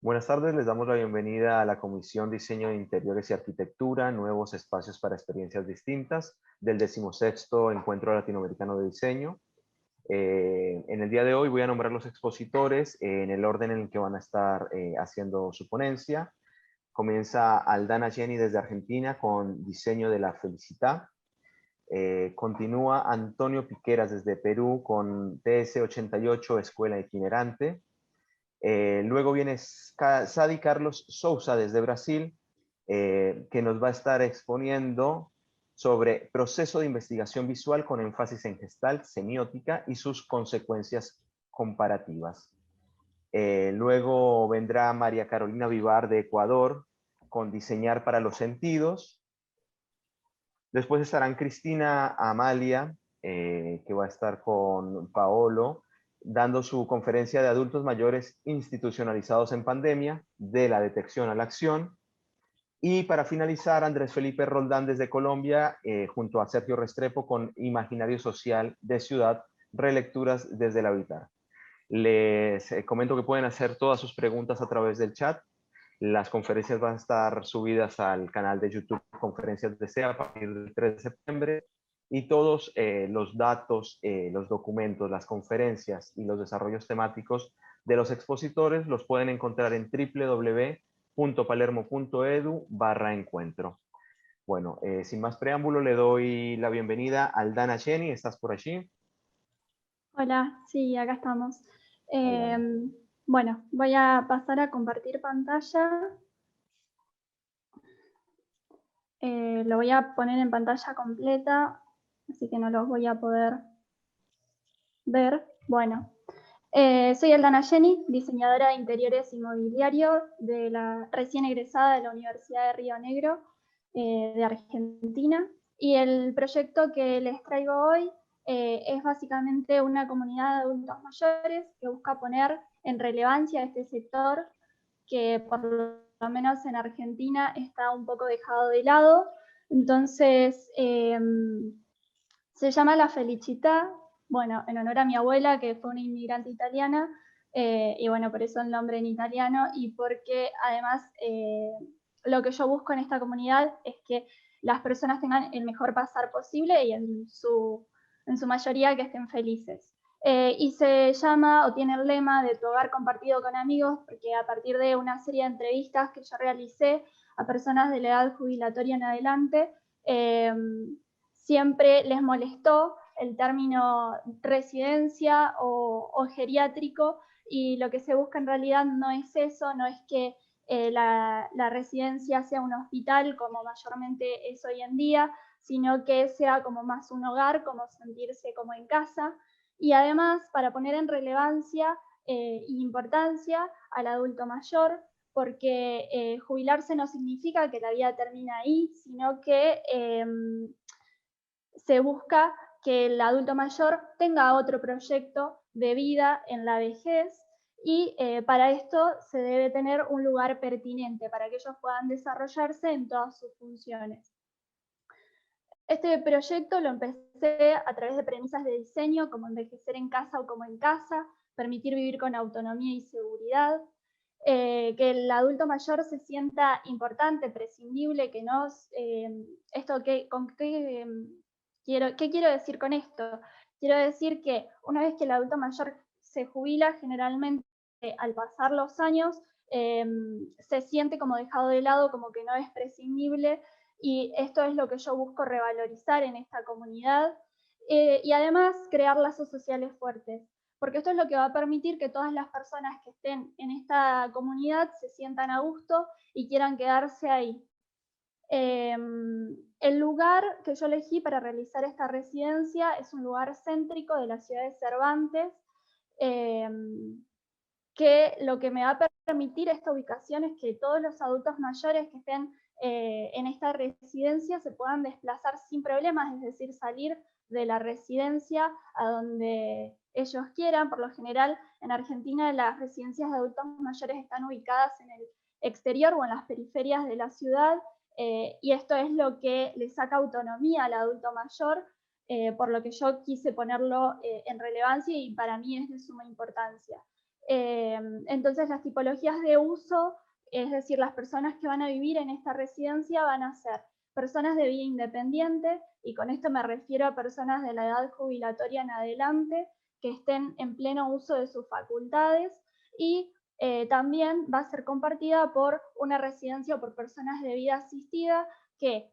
Buenas tardes, les damos la bienvenida a la Comisión Diseño de Interiores y Arquitectura, Nuevos Espacios para Experiencias Distintas, del 16º Encuentro Latinoamericano de Diseño. En el día de hoy voy a nombrar los expositores en el orden en el que van a estar haciendo su ponencia. Comienza Aldana Jenny desde Argentina con Diseño de la Felicidad. Continúa Antonio Piqueras desde Perú con TS88, Escuela Itinerante. Luego viene Sadi Carlos Souza desde Brasil, que nos va a estar exponiendo sobre proceso de investigación visual con énfasis en Gestalt, semiótica y sus consecuencias comparativas. Luego vendrá María Carolina Vivar de Ecuador con Diseñar para los Sentidos. Después estarán Cristina Amalia, que va a estar con Paolo, dando su conferencia de adultos mayores institucionalizados en pandemia, de la detección a la acción. Y para finalizar, Andrés Felipe Roldán desde Colombia, junto a Sergio Restrepo con Imaginario Social de Ciudad, relecturas desde el habitar. Les comento que pueden hacer todas sus preguntas a través del chat. Las conferencias van a estar subidas al canal de YouTube Conferencias de SEA a partir del 3 de septiembre y todos los datos, los documentos, las conferencias y los desarrollos temáticos de los expositores los pueden encontrar en www.palermo.edu/encuentro. Bueno, sin más preámbulo, le doy la bienvenida a Aldana Jenny. ¿Estás por allí? Hola, sí, acá estamos. Aldana. Bueno, voy a pasar a compartir pantalla. Lo voy a poner en pantalla completa, así que no los voy a poder ver. Bueno, soy Aldana Jenny, diseñadora de interiores y mobiliario, recién egresada de la Universidad de Río Negro, de Argentina. Y el proyecto que les traigo hoy es básicamente una comunidad de adultos mayores que busca poner en relevancia este sector que por lo menos en Argentina está un poco dejado de lado. Entonces, se llama La Felicità, bueno, en honor a mi abuela, que fue una inmigrante italiana, y bueno, por eso el nombre en italiano, y porque además lo que yo busco en esta comunidad es que las personas tengan el mejor pasar posible y en su mayoría que estén felices. Y se llama o tiene el lema de tu hogar compartido con amigos, porque a partir de una serie de entrevistas que yo realicé a personas de la edad jubilatoria en adelante, siempre les molestó el término residencia o geriátrico, y lo que se busca en realidad no es eso, no es que la residencia sea un hospital como mayormente es hoy en día, sino que sea como más un hogar, como sentirse como en casa. Y además, para poner en relevancia e importancia al adulto mayor, porque jubilarse no significa que la vida termina ahí, sino que se busca que el adulto mayor tenga otro proyecto de vida en la vejez, y para esto se debe tener un lugar pertinente para que ellos puedan desarrollarse en todas sus funciones. Este proyecto lo empecé a través de premisas de diseño como envejecer en casa o como en casa, permitir vivir con autonomía y seguridad, que el adulto mayor se sienta importante, prescindible, que no, ¿qué quiero decir con esto? Quiero decir que una vez que el adulto mayor se jubila, generalmente al pasar los años se siente como dejado de lado, como que no es prescindible, y esto es lo que yo busco revalorizar en esta comunidad, y además crear lazos sociales fuertes, porque esto es lo que va a permitir que todas las personas que estén en esta comunidad se sientan a gusto y quieran quedarse ahí. El lugar que yo elegí para realizar esta residencia es un lugar céntrico de la ciudad de Cervantes, que lo que me va a permitir esta ubicación es que todos los adultos mayores que estén en esta residencia se puedan desplazar sin problemas, es decir, salir de la residencia a donde ellos quieran. Por lo general, en Argentina las residencias de adultos mayores están ubicadas en el exterior o en las periferias de la ciudad, y esto es lo que le saca autonomía al adulto mayor, por lo que yo quise ponerlo en relevancia y para mí es de suma importancia. Entonces las tipologías de uso, es decir, las personas que van a vivir en esta residencia van a ser personas de vida independiente, y con esto me refiero a personas de la edad jubilatoria en adelante, que estén en pleno uso de sus facultades, y también va a ser compartida por una residencia o por personas de vida asistida que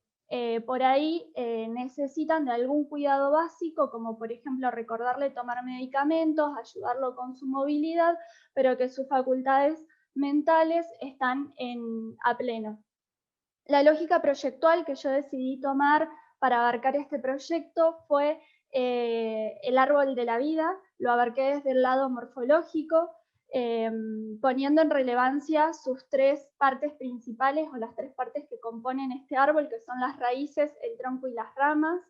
por ahí necesitan de algún cuidado básico, como por ejemplo recordarle tomar medicamentos, ayudarlo con su movilidad, pero que sus facultades mentales están a pleno. La lógica proyectual que yo decidí tomar para abarcar este proyecto fue el árbol de la vida. Lo abarqué desde el lado morfológico, poniendo en relevancia sus tres partes principales, o las tres partes que componen este árbol, que son las raíces, el tronco y las ramas.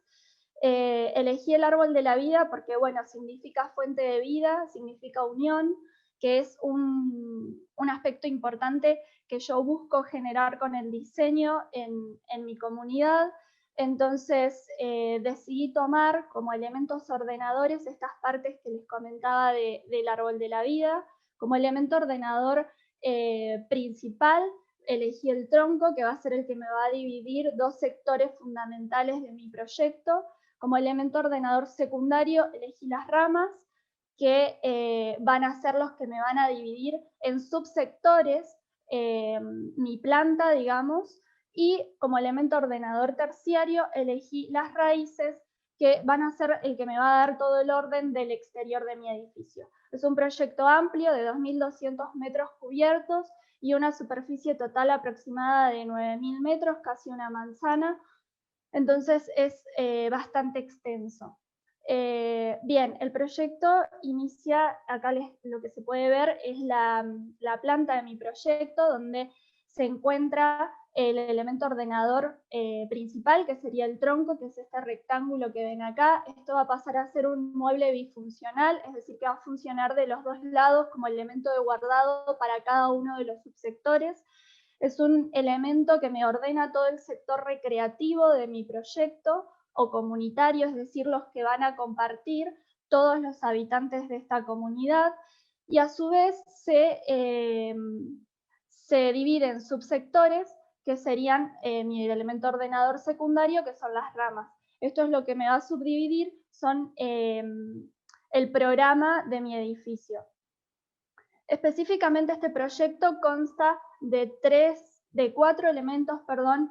Elegí el árbol de la vida porque, bueno, significa fuente de vida, significa unión, que es un aspecto importante que yo busco generar con el diseño en mi comunidad. Entonces decidí tomar como elementos ordenadores estas partes que les comentaba del árbol de la vida. Como elemento ordenador principal, elegí el tronco, que va a ser el que me va a dividir dos sectores fundamentales de mi proyecto. Como elemento ordenador secundario, elegí las ramas, que van a ser los que me van a dividir en subsectores mi planta, digamos, y como elemento ordenador terciario elegí las raíces, que van a ser el que me va a dar todo el orden del exterior de mi edificio. Es un proyecto amplio de 2.200 metros cubiertos y una superficie total aproximada de 9.000 metros, casi una manzana. Entonces es bastante extenso. Bien, el proyecto inicia, acá lo que se puede ver es la planta de mi proyecto, donde se encuentra el elemento ordenador principal, que sería el tronco, que es este rectángulo que ven acá. Esto va a pasar a ser un mueble bifuncional, es decir, que va a funcionar de los dos lados como elemento de guardado para cada uno de los subsectores. Es un elemento que me ordena todo el sector recreativo de mi proyecto o comunitario, es decir, los que van a compartir todos los habitantes de esta comunidad, y a su vez se divide en subsectores, que serían mi elemento ordenador secundario, que son las ramas. Esto es lo que me va a subdividir, son el programa de mi edificio. Específicamente este proyecto consta de cuatro elementos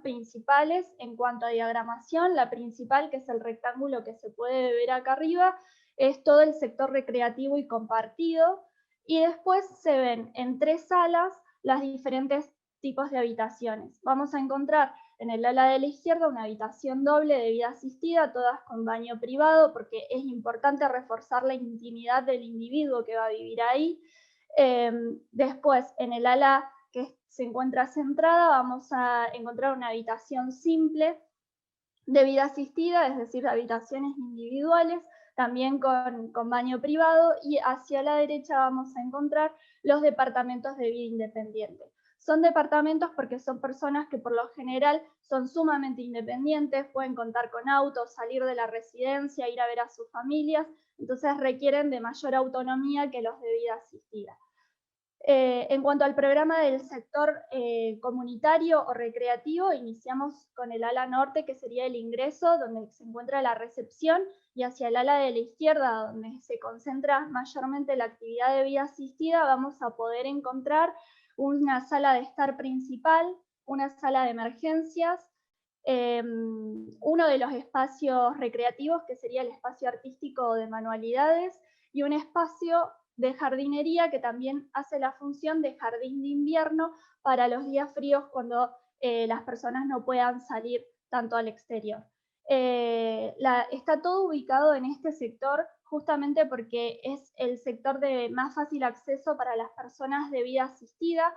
principales en cuanto a diagramación. La principal, que es el rectángulo que se puede ver acá arriba, es todo el sector recreativo y compartido, y después se ven en tres salas las diferentes tipos de habitaciones. Vamos a encontrar en el ala de la izquierda una habitación doble de vida asistida, todas con baño privado, porque es importante reforzar la intimidad del individuo que va a vivir ahí. Después, en el ala que se encuentra centrada, vamos a encontrar una habitación simple de vida asistida, es decir, habitaciones individuales, también con baño privado, y hacia la derecha vamos a encontrar los departamentos de vida independiente. Son departamentos porque son personas que por lo general son sumamente independientes, pueden contar con autos, salir de la residencia, ir a ver a sus familias, entonces requieren de mayor autonomía que los de vida asistida. En cuanto al programa del sector comunitario o recreativo, iniciamos con el ala norte, que sería el ingreso, donde se encuentra la recepción, y hacia el ala de la izquierda, donde se concentra mayormente la actividad de vida asistida, vamos a poder encontrar una sala de estar principal, una sala de emergencias, uno de los espacios recreativos, que sería el espacio artístico de manualidades, y un espacio de jardinería que también hace la función de jardín de invierno para los días fríos, cuando las personas no puedan salir tanto al exterior. Está todo ubicado en este sector justamente porque es el sector de más fácil acceso para las personas de vida asistida,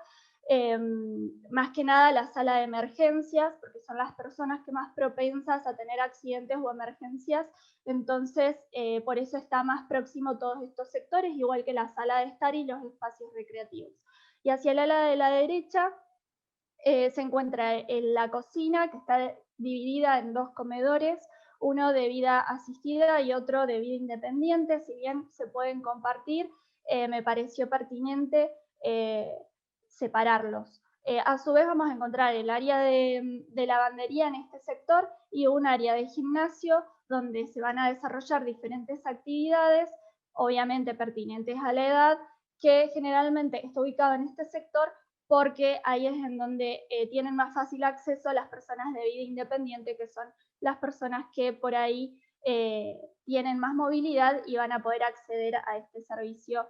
más que nada la sala de emergencias, porque son las personas que más propensas a tener accidentes o emergencias. Entonces, por eso está más próximo todos estos sectores, igual que la sala de estar y los espacios recreativos. Y hacia el ala de la derecha se encuentra la cocina, que está dividida en dos comedores, uno de vida asistida y otro de vida independiente. Si bien se pueden compartir, me pareció pertinente separarlos. A su vez vamos a encontrar el área de lavandería en este sector y un área de gimnasio donde se van a desarrollar diferentes actividades, obviamente pertinentes a la edad, que generalmente está ubicado en este sector porque ahí es en donde tienen más fácil acceso a las personas de vida independiente, que son las personas que por ahí tienen más movilidad y van a poder acceder a este servicio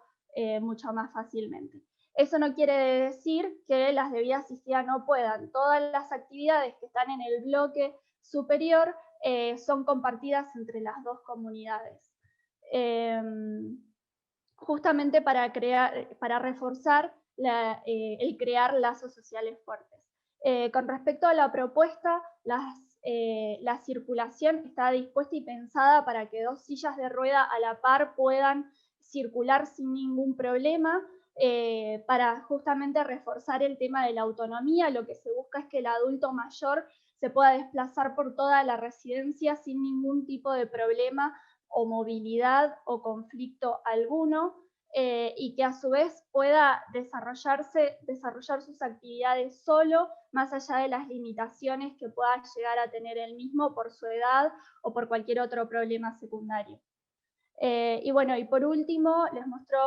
mucho más fácilmente. Eso no quiere decir que las de vida asistida no puedan. Todas las actividades que están en el bloque superior son compartidas entre las dos comunidades. Justamente para reforzar el crear lazos sociales fuertes. Con respecto a la propuesta, la circulación está dispuesta y pensada para que 2 sillas de rueda a la par puedan circular sin ningún problema, para justamente reforzar el tema de la autonomía. Lo que se busca es que el adulto mayor se pueda desplazar por toda la residencia sin ningún tipo de problema o movilidad o conflicto alguno, y que a su vez pueda desarrollar sus actividades solo, más allá de las limitaciones que pueda llegar a tener él mismo por su edad o por cualquier otro problema secundario. Y bueno, y por último les muestro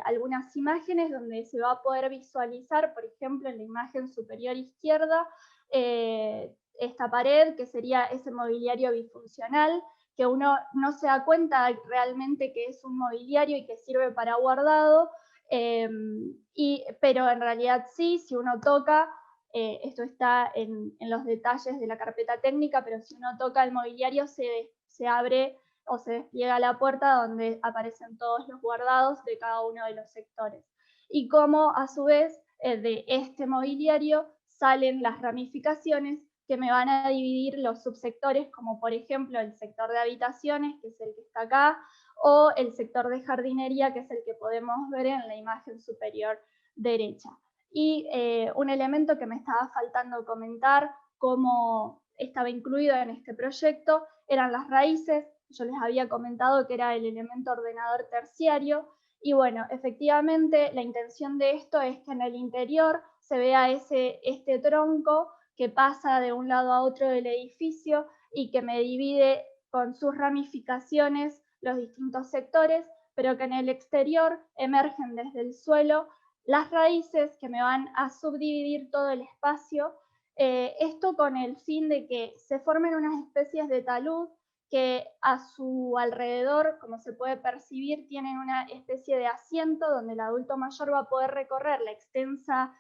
algunas imágenes donde se va a poder visualizar, por ejemplo, en la imagen superior izquierda, esta pared, que sería ese mobiliario bifuncional, que uno no se da cuenta realmente que es un mobiliario y que sirve para guardado, pero en realidad sí, si uno toca, esto está en los detalles de la carpeta técnica, pero si uno toca el mobiliario se abre o se despliega la puerta donde aparecen todos los guardados de cada uno de los sectores. Y cómo a su vez de este mobiliario salen las ramificaciones que me van a dividir los subsectores, como por ejemplo el sector de habitaciones, que es el que está acá, o el sector de jardinería, que es el que podemos ver en la imagen superior derecha. Y un elemento que me estaba faltando comentar, cómo estaba incluido en este proyecto, eran las raíces. Yo les había comentado que era el elemento ordenador terciario, y bueno, efectivamente la intención de esto es que en el interior se vea este tronco que pasa de un lado a otro del edificio y que me divide con sus ramificaciones los distintos sectores, pero que en el exterior emergen desde el suelo las raíces que me van a subdividir todo el espacio, esto con el fin de que se formen unas especies de talud que a su alrededor, como se puede percibir, tienen una especie de asiento donde el adulto mayor va a poder recorrer la extensa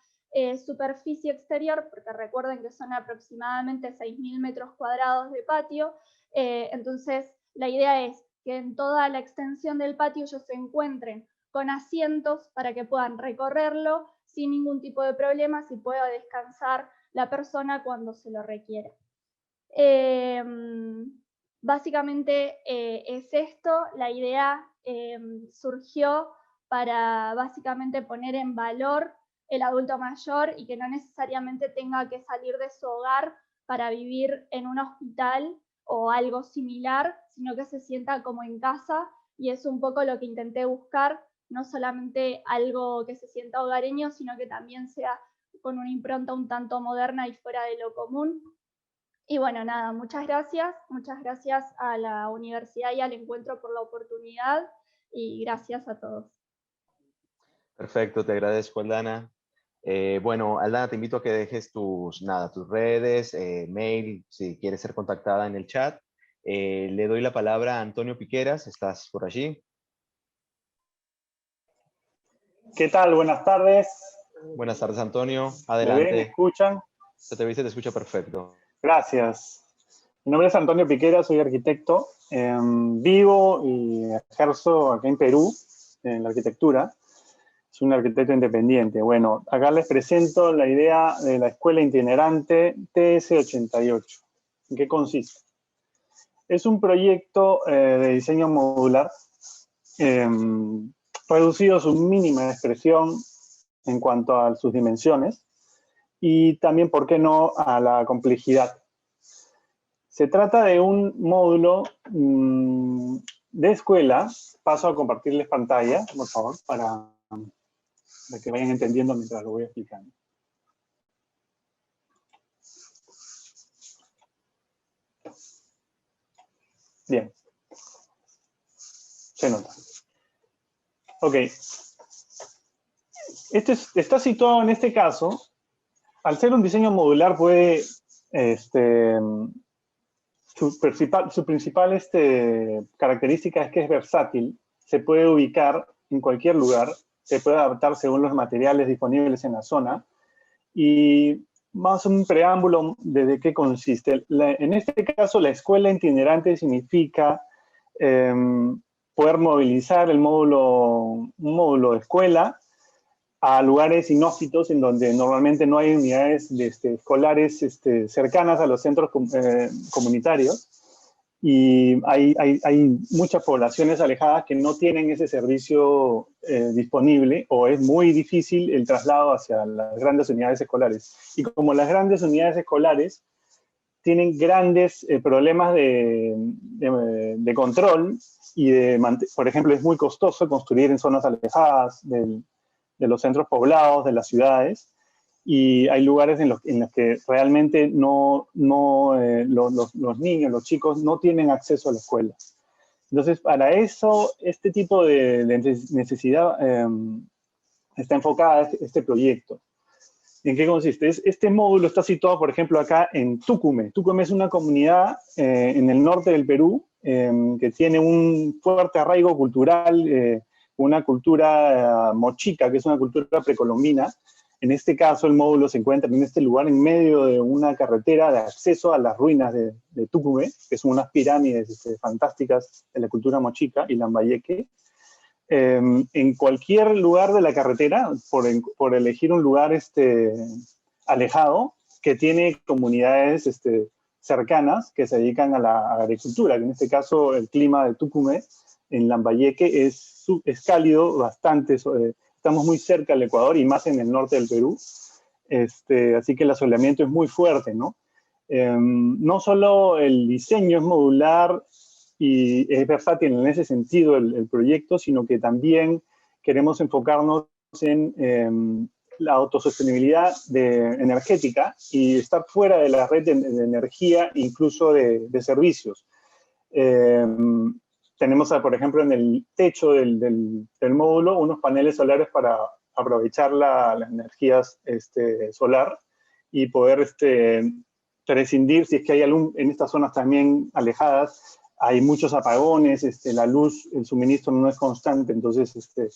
superficie exterior, porque recuerden que son aproximadamente 6.000 metros cuadrados de patio. Entonces, la idea es que en toda la extensión del patio ellos se encuentren con asientos para que puedan recorrerlo sin ningún tipo de problemas y pueda descansar la persona cuando se lo requiera. Básicamente es esto. La idea surgió para básicamente poner en valor el adulto mayor y que no necesariamente tenga que salir de su hogar para vivir en un hospital o algo similar, sino que se sienta como en casa, y es un poco lo que intenté buscar, no solamente algo que se sienta hogareño, sino que también sea con una impronta un tanto moderna y fuera de lo común. Y bueno, nada, muchas gracias a la universidad y al encuentro por la oportunidad, y gracias a todos. Perfecto, te agradezco, Aldana. Bueno, Aldana, te invito a que dejes tus redes, mail, si quieres ser contactada en el chat. Le doy la palabra a Antonio Piqueras, ¿estás por allí? ¿Qué tal? Buenas tardes. Buenas tardes, Antonio. Adelante. ¿Me ven? ¿Me escuchan? Se te ve y se te escucha perfecto. Gracias. Mi nombre es Antonio Piqueras, soy arquitecto. Vivo y ejerzo acá en Perú, en la arquitectura. Soy un arquitecto independiente. Bueno, acá les presento la idea de la escuela itinerante TS88. ¿En qué consiste? Es un proyecto de diseño modular, reducido a su mínima expresión en cuanto a sus dimensiones y también, ¿por qué no?, a la complejidad. Se trata de un módulo de escuela, paso a compartirles pantalla, por favor, para que vayan entendiendo mientras lo voy explicando. Bien. Se nota. Ok. Está situado en este caso, al ser un diseño modular puede, su principal característica es que es versátil, se puede ubicar en cualquier lugar, se puede adaptar según los materiales disponibles en la zona, y más un preámbulo de qué consiste. En este caso, la escuela itinerante significa poder movilizar un módulo de escuela a lugares inhóspitos en donde normalmente no hay unidades escolares cercanas a los centros comunitarios, y hay muchas poblaciones alejadas que no tienen ese servicio disponible, o es muy difícil el traslado hacia las grandes unidades escolares. Y como las grandes unidades escolares tienen grandes problemas de control, y por ejemplo, es muy costoso construir en zonas alejadas de los centros poblados, de las ciudades, y hay lugares en los que realmente los niños, los chicos no tienen acceso a la escuela. Entonces, para eso, este tipo de necesidad está enfocada este proyecto. ¿En qué consiste? Este módulo está situado, por ejemplo, acá en Tucumé. Tucumé es una comunidad en el norte del Perú que tiene un fuerte arraigo cultural, una cultura mochica, que es una cultura precolombina. En este caso, el módulo se encuentra en este lugar en medio de una carretera de acceso a las ruinas de Tucumé, que son unas pirámides fantásticas de la cultura mochica y lambayeque. En cualquier lugar de la carretera, por elegir un lugar alejado, que tiene comunidades cercanas que se dedican a la agricultura, que en este caso el clima de Tucumé, en Lambayeque, es cálido bastante, estamos muy cerca del Ecuador y más en el norte del Perú, así que el asoleamiento es muy fuerte, ¿no? No solo el diseño es modular y es versátil en ese sentido el proyecto, sino que también queremos enfocarnos en la autosostenibilidad energética y estar fuera de la red de energía, incluso de servicios. Tenemos, por ejemplo, en el techo del módulo unos paneles solares para aprovechar la energía solar y poder prescindir, si es que hay en estas zonas también alejadas, hay muchos apagones, la luz, el suministro no es constante, entonces de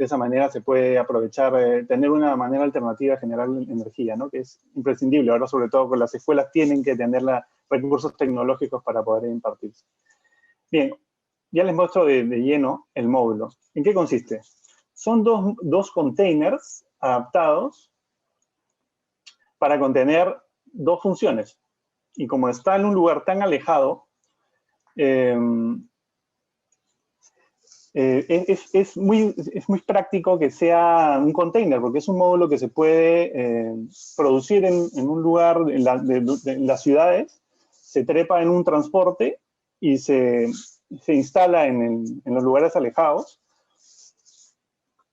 esa manera se puede aprovechar, tener una manera alternativa de generar energía, ¿no? Que es imprescindible. Ahora, sobre todo, con las escuelas tienen que tener recursos tecnológicos para poder impartirse. Bien, ya les muestro de lleno el módulo. ¿En qué consiste? Son dos containers adaptados para contener dos funciones. Y como está en un lugar tan alejado, es muy práctico que sea un container, porque es un módulo que se puede producir en un lugar en las ciudades, se trepa en un transporte y se instala en los lugares alejados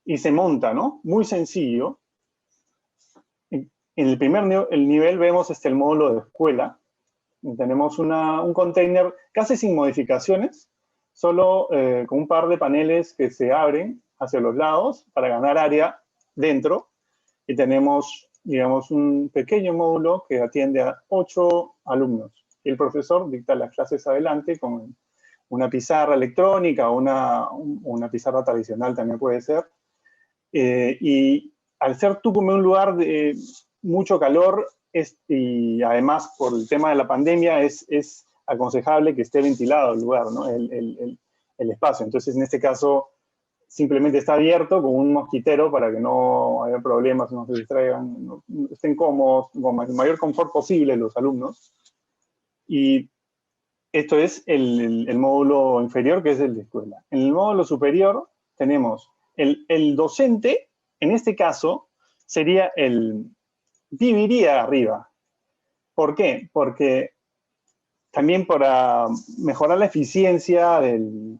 y se monta, ¿no? Muy sencillo. En el primer nivel vemos el módulo de escuela. Tenemos un container casi sin modificaciones, solo con un par de paneles que se abren hacia los lados para ganar área dentro. Y tenemos, digamos, un pequeño módulo que atiende a 8 alumnos. Y el profesor dicta las clases adelante con una pizarra electrónica o una pizarra tradicional también puede ser. Y al ser Tucumé un lugar de mucho calor, y además por el tema de la pandemia es aconsejable que esté ventilado el lugar, ¿no? el espacio. Entonces, en este caso, simplemente está abierto con un mosquitero para que no haya problemas, no se distraigan, estén cómodos, con el mayor confort posible los alumnos. Y esto es el módulo inferior, que es el de escuela. En el módulo superior tenemos el docente, en este caso, viviría arriba. ¿Por qué? Porque también para mejorar la eficiencia del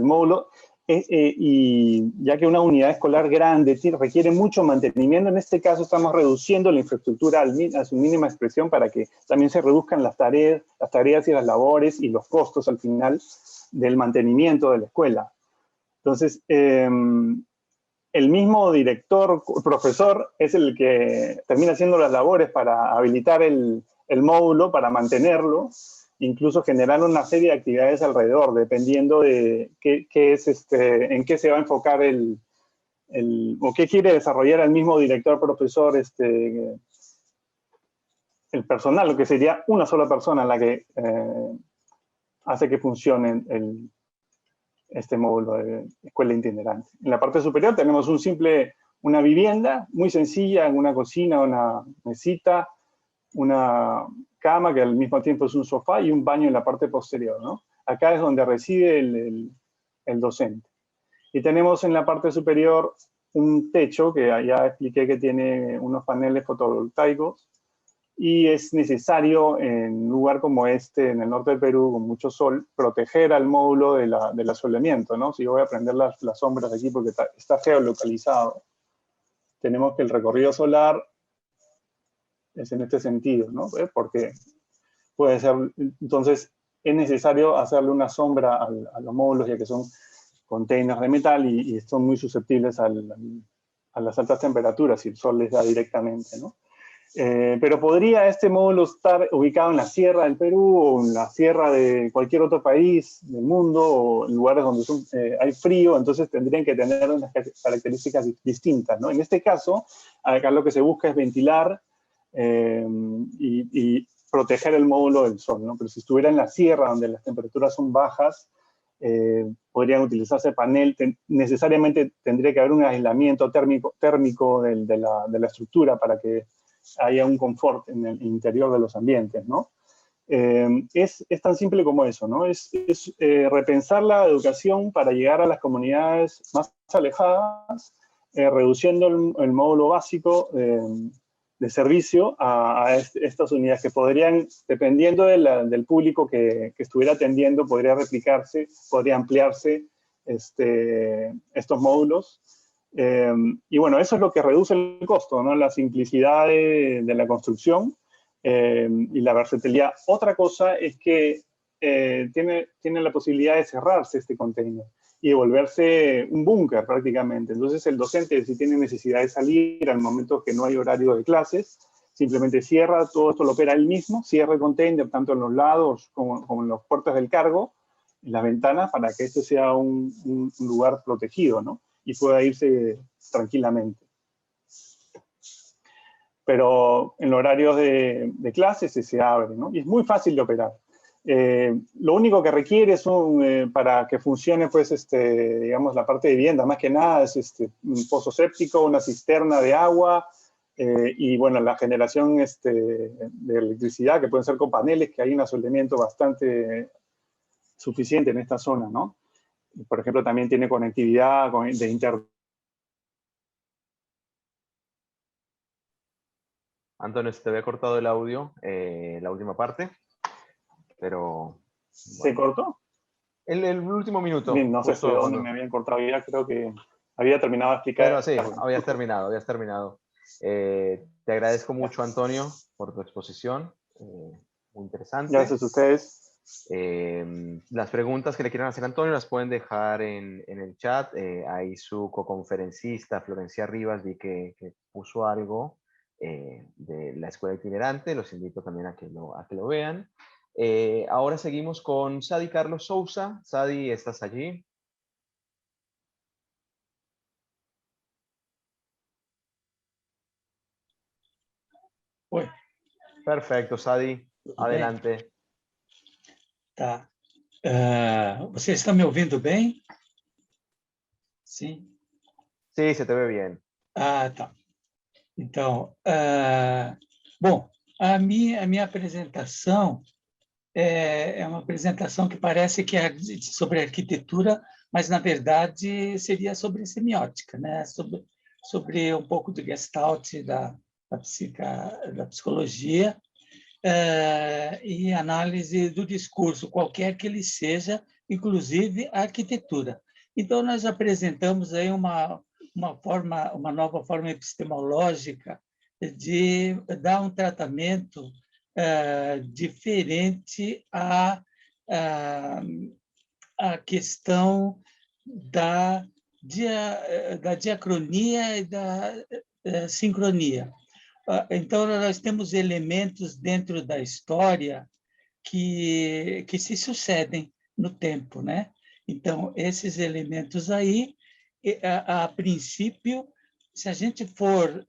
módulo, y ya que una unidad escolar grande requiere mucho mantenimiento, en este caso estamos reduciendo la infraestructura a su mínima expresión para que también se reduzcan las tareas y las labores y los costos al final del mantenimiento de la escuela. Entonces, el mismo director, profesor, es el que termina haciendo las labores para habilitar el módulo, para mantenerlo, incluso generar una serie de actividades alrededor, dependiendo de en qué se va a enfocar o qué quiere desarrollar el mismo director, profesor, el personal, lo que sería una sola persona la que hace que funcione este módulo de escuela itinerante. En la parte superior tenemos una vivienda muy sencilla, una cocina, una mesita, una cama que al mismo tiempo es un sofá y un baño en la parte posterior, ¿no? Acá es donde reside el docente. Y tenemos en la parte superior un techo que ya expliqué que tiene unos paneles fotovoltaicos, y es necesario en un lugar como este, en el norte del Perú, con mucho sol, proteger al módulo del asoleamiento, ¿no? Si yo voy a prender las sombras aquí porque está geolocalizado, tenemos que el recorrido solar es en este sentido, ¿no? Porque puede ser, entonces es necesario hacerle una sombra a los módulos, ya que son containers de metal y son muy susceptibles a las altas temperaturas si el sol les da directamente, ¿no? Pero ¿podría este módulo estar ubicado en la sierra del Perú o en la sierra de cualquier otro país del mundo o en lugares donde hay frío? Entonces tendrían que tener unas características distintas, ¿no? En este caso, acá lo que se busca es ventilar y proteger el módulo del sol, ¿no? Pero si estuviera en la sierra donde las temperaturas son bajas, podrían utilizarse panel, necesariamente tendría que haber un aislamiento térmico de la estructura para que haya un confort en el interior de los ambientes, ¿no? Es tan simple como eso, ¿no? Es repensar la educación para llegar a las comunidades más alejadas, reduciendo el módulo básico de servicio a estas unidades que podrían, dependiendo del público que estuviera atendiendo, podría replicarse, podría ampliarse estos módulos. Y bueno, eso es lo que reduce el costo, ¿no? La simplicidad de la construcción y la versatilidad. Otra cosa es que tiene la posibilidad de cerrarse este container y de volverse un búnker prácticamente. Entonces el docente, si tiene necesidad de salir al momento que no hay horario de clases, simplemente cierra, todo esto lo opera él mismo, cierra el container tanto en los lados como en las puertas del cargo, en las ventanas, para que este sea un lugar protegido, ¿no? Y pueda irse tranquilamente. Pero en los horarios de clases se abre, ¿no? Y es muy fácil de operar. Lo único que requiere es para que funcione, pues, digamos, la parte de vivienda, más que nada, es un pozo séptico, una cisterna de agua, y, bueno, la generación de electricidad, que pueden ser con paneles, que hay un asoleamiento bastante suficiente en esta zona, ¿no? Por ejemplo, también tiene conectividad de internet. Antonio, se te había cortado el audio, la última parte, pero... ¿Se bueno. cortó? El último minuto. Bien, no sé de dónde me habían cortado, ya creo que había terminado de explicar. Pero sí, habías terminado. Te agradezco mucho, Antonio, por tu exposición, muy interesante. Gracias a ustedes. Las preguntas que le quieran hacer a Antonio las pueden dejar en el chat. Ahí su coconferencista, Florencia Rivas, vi que puso algo de la escuela itinerante. Los invito también a que lo vean. Ahora seguimos con Sadi Carlos Sousa. Sadi, ¿estás allí? Oi. Perfecto, Sadi. Adelante. Bem? Tá. Você está me ouvindo bem? Sim? Sí, se te ve bien. Ah, tá. Então, bom, a minha apresentação é uma apresentação que parece que é sobre arquitetura, mas, na verdade, seria sobre semiótica, né? Sobre um pouco do Gestalt, da psicologia, e análise do discurso, qualquer que ele seja, inclusive a arquitetura. Então, nós apresentamos aí uma nova forma epistemológica de dar um tratamento diferente à questão da diacronia e da sincronia. Então, nós temos elementos dentro da história que se sucedem no tempo, né? Então, esses elementos aí, a princípio, se a gente for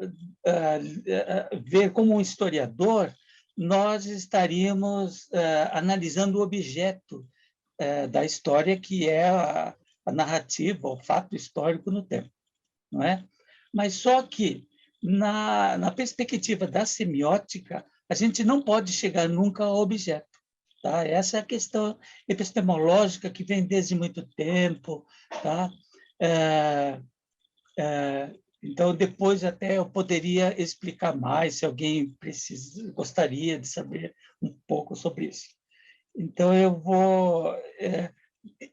ver como um historiador, nós estaríamos analisando o objeto da história, que é a narrativa, o fato histórico no tempo, não é? Mas só que, na perspectiva da semiótica, a gente não pode chegar nunca ao objeto. Tá? Essa é a questão epistemológica que vem desde muito tempo. Tá? Então, depois até eu poderia explicar mais, se alguém gostaria de saber um pouco sobre isso. Então, eu vou...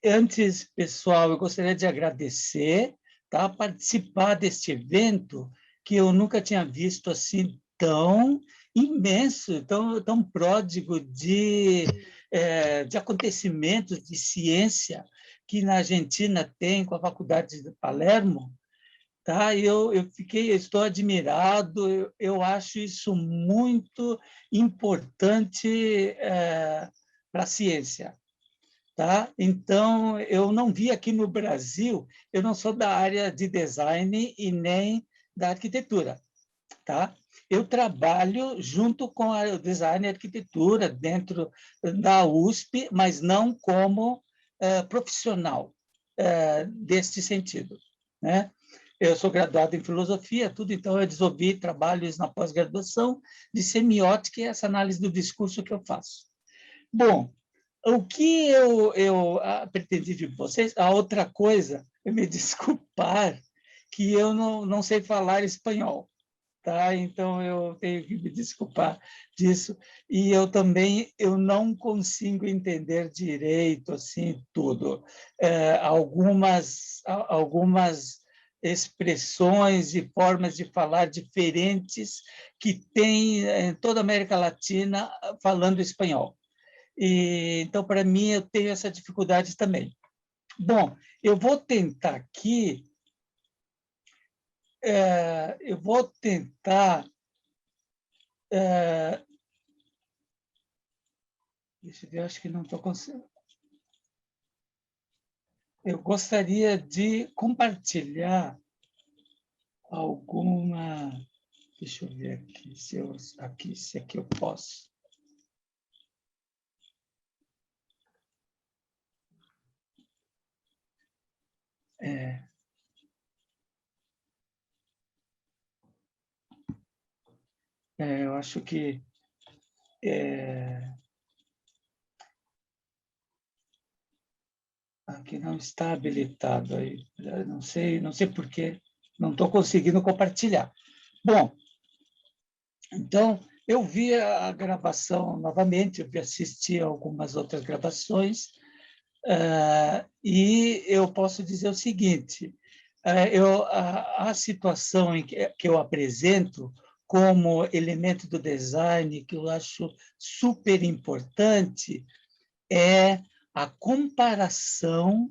antes, pessoal, eu gostaria de agradecer, tá? Participar deste evento, que eu nunca tinha visto assim tão imenso, tão pródigo de acontecimentos de ciência que na Argentina tem com a Faculdade de Palermo. Tá? Eu estou admirado, eu acho isso muito importante para a ciência. Tá? Então, eu não vi aqui no Brasil, eu não sou da área de design e nem da arquitetura. Tá? Eu trabalho junto com o design e arquitetura dentro da USP, mas não como profissional deste sentido. Né? Eu sou graduado em filosofia, tudo, então eu desenvolvi trabalhos na pós-graduação de semiótica e essa análise do discurso que eu faço. Bom, o que eu pretendi de vocês, a outra coisa, é me desculpar que eu não sei falar espanhol, tá? Então eu tenho que me desculpar disso. E eu também não consigo entender direito assim tudo. Algumas expressões e formas de falar diferentes que tem em toda a América Latina falando espanhol. Então, para mim, eu tenho essa dificuldade também. Bom, eu vou tentar aqui, deixa eu ver, acho que não estou conseguindo. Eu gostaria de compartilhar alguma... Deixa eu ver aqui, se aqui eu posso. Eu acho que aqui não está habilitado aí, não sei por que não estou conseguindo compartilhar. Bom, então eu vi a gravação novamente, eu assisti a algumas outras gravações e eu posso dizer o seguinte: a situação em que eu apresento como elemento do design que eu acho super importante é a comparação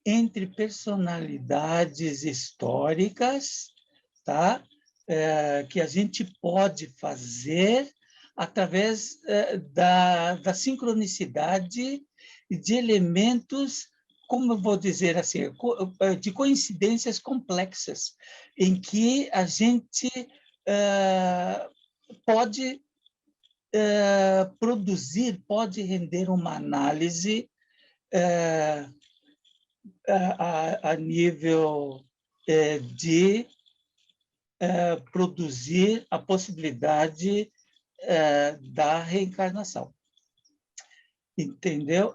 entre personalidades históricas, tá? Que a gente pode fazer através da sincronicidade de elementos, como eu vou dizer assim, de coincidências complexas, em que a gente pode produzir, pode render uma análise a nível de produzir a possibilidade da reencarnação. Entendeu?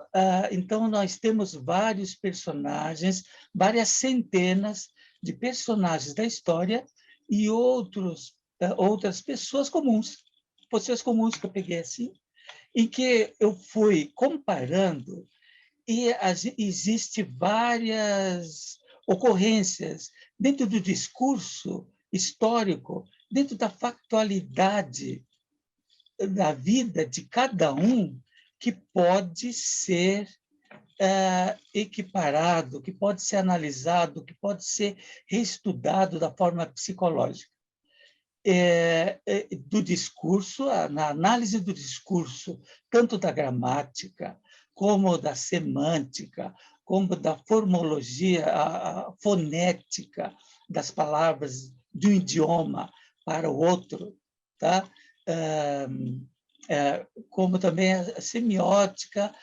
Então, nós temos vários personagens, várias centenas de personagens da história e outras pessoas comuns, posições comuns que eu peguei assim, em que eu fui comparando e existe várias ocorrências dentro do discurso histórico, dentro da factualidade da vida de cada um, que pode ser equiparado, que pode ser analisado, que pode ser reestudado da forma psicológica. Do discurso, na análise do discurso, tanto da gramática, como da semântica, como da formologia, a fonética das palavras de um idioma para o outro, tá? Como também a semiótica,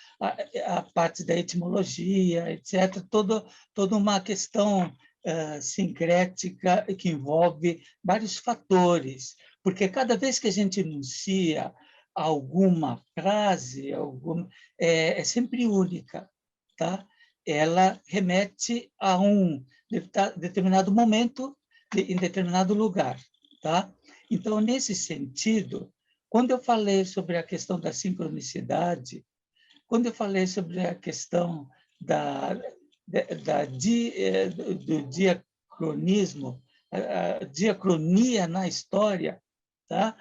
a parte da etimologia, etc. Toda uma questão sincrética que envolve vários fatores, porque cada vez que a gente enuncia alguma frase, é sempre única, tá? Ela remete a um determinado momento, em determinado lugar, tá? Então, nesse sentido, quando eu falei sobre a questão da sincronicidade, quando eu falei sobre a questão do diacronismo, a diacronia na história, tá?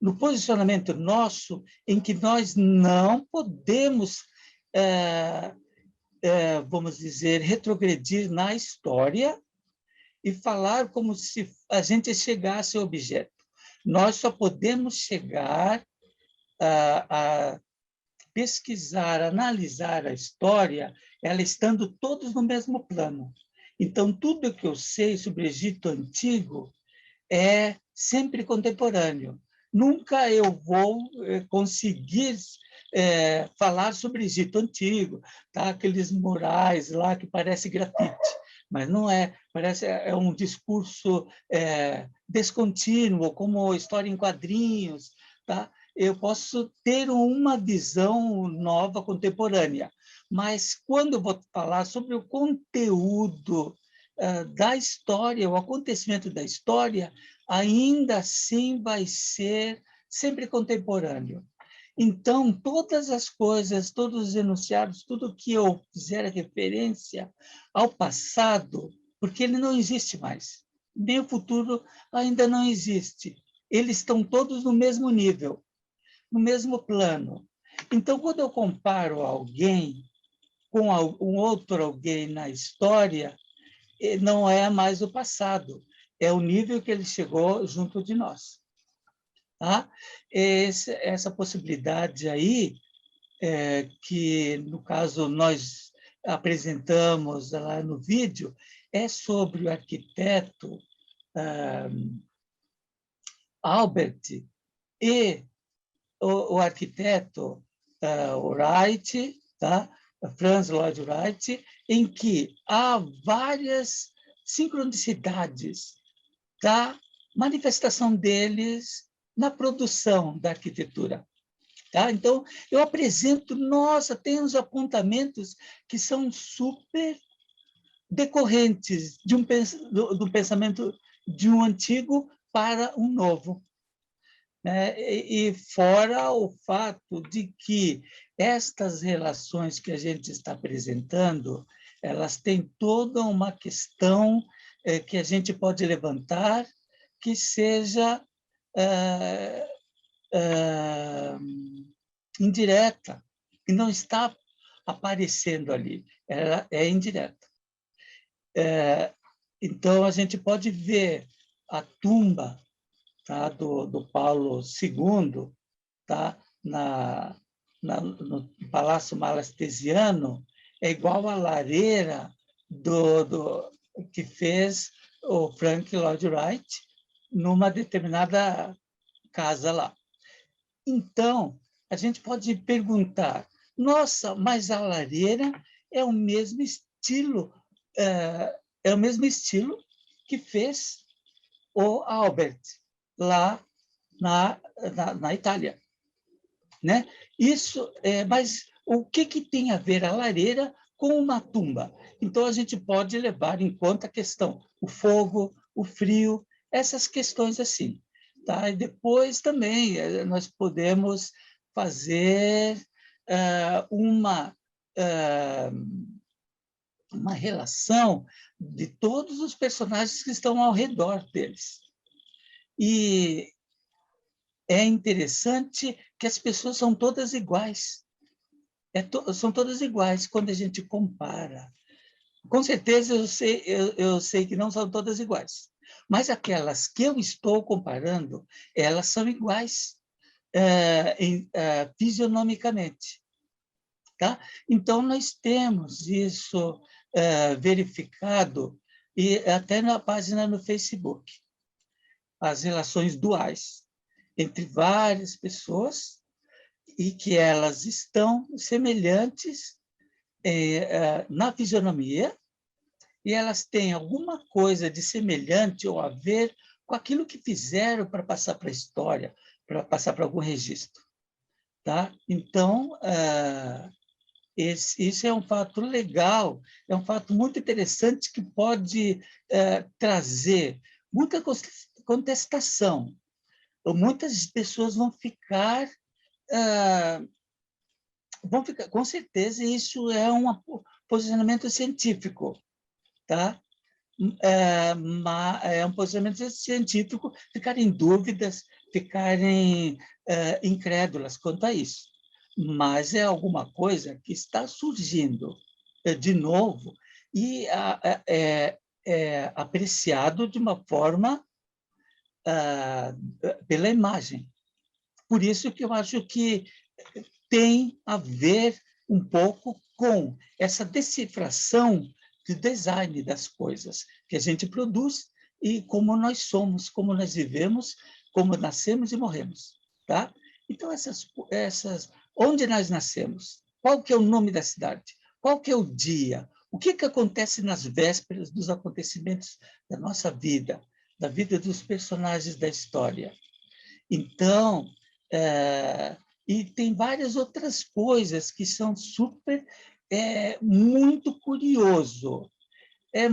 No posicionamento nosso, em que nós não podemos, vamos dizer, retrogredir na história e falar como se a gente chegasse ao objeto. Nós só podemos chegar a pesquisar, analisar a história, ela estando todos no mesmo plano. Então, tudo que eu sei sobre o Egito Antigo é sempre contemporâneo. Nunca eu vou conseguir falar sobre o Egito Antigo, tá? Aqueles murais lá que parece grafite, mas não é, parece um discurso descontínuo, como história em quadrinhos, tá? Eu posso ter uma visão nova, contemporânea, mas quando eu vou falar sobre o conteúdo da história, o acontecimento da história, ainda assim vai ser sempre contemporâneo. Então, todas as coisas, todos os enunciados, tudo que eu fizer referência ao passado, porque ele não existe mais, nem o futuro ainda não existe. Eles estão todos no mesmo nível, no mesmo plano. Então, quando eu comparo alguém com um outro alguém na história, não é mais o passado, é o nível que ele chegou junto de nós. Tá? Essa possibilidade aí, que, no caso, nós apresentamos lá no vídeo, é sobre o arquiteto Albert e o arquiteto Wright, tá? Franz Lloyd Wright, em que há várias sincronicidades da manifestação deles na produção da arquitetura. Tá? Então, eu apresento, nossa, tem uns apontamentos que são super decorrentes do pensamento de um antigo para um novo. E fora o fato de que estas relações que a gente está apresentando, elas têm toda uma questão que a gente pode levantar que seja indireta, que não está aparecendo ali, ela é indireta. Então, a gente pode ver a tumba, tá, do Paulo II, tá, no Palácio Malastesiano, é igual à lareira que fez o Frank Lloyd Wright numa determinada casa lá. Então, a gente pode perguntar, nossa, mas a lareira é o mesmo estilo, que fez o Albert lá na Itália, né? Isso, mas o que tem a ver a lareira com uma tumba. Então, a gente pode levar em conta a questão, o fogo, o frio, essas questões assim. Tá? E depois também nós podemos fazer uma relação de todos os personagens que estão ao redor deles. E é interessante que as pessoas são todas iguais. São todas iguais quando a gente compara. Com certeza eu sei que não são todas iguais, mas aquelas que eu estou comparando, elas são iguais fisionomicamente. Tá? Então, nós temos isso verificado, e até na página no Facebook, as relações duais entre várias pessoas e que elas estão semelhantes na fisionomia, e elas têm alguma coisa de semelhante ou a ver com aquilo que fizeram para passar para a história, para passar para algum registro. Tá? Então, isso é um fato legal, é um fato muito interessante que pode trazer muita contestação. Muitas pessoas vão ficar, com certeza, isso é um posicionamento científico, tá? É um posicionamento científico, ficarem dúvidas, ficarem incrédulas quanto a isso. Mas é alguma coisa que está surgindo de novo e é apreciado de uma forma pela imagem. Por isso que eu acho que tem a ver um pouco com essa decifração de design das coisas que a gente produz e como nós somos, como nós vivemos, como nascemos e morremos, tá? Então, onde nós nascemos? Qual que é o nome da cidade? Qual que é o dia? O que acontece nas vésperas dos acontecimentos da nossa vida, da vida dos personagens da história? Então, e tem várias outras coisas que são super, muito curioso, é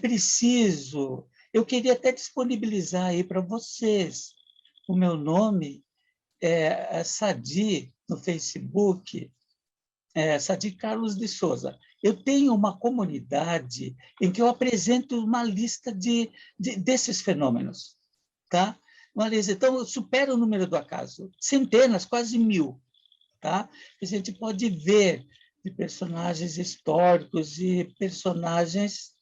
preciso. Eu queria até disponibilizar aí para vocês. O meu nome é Sadi, no Facebook, Sadi Carlos de Souza. Eu tenho uma comunidade em que eu apresento uma lista desses fenômenos. Tá? Então, supera o número do acaso. Centenas, quase 1000. Tá? A gente pode ver de personagens históricos e personagens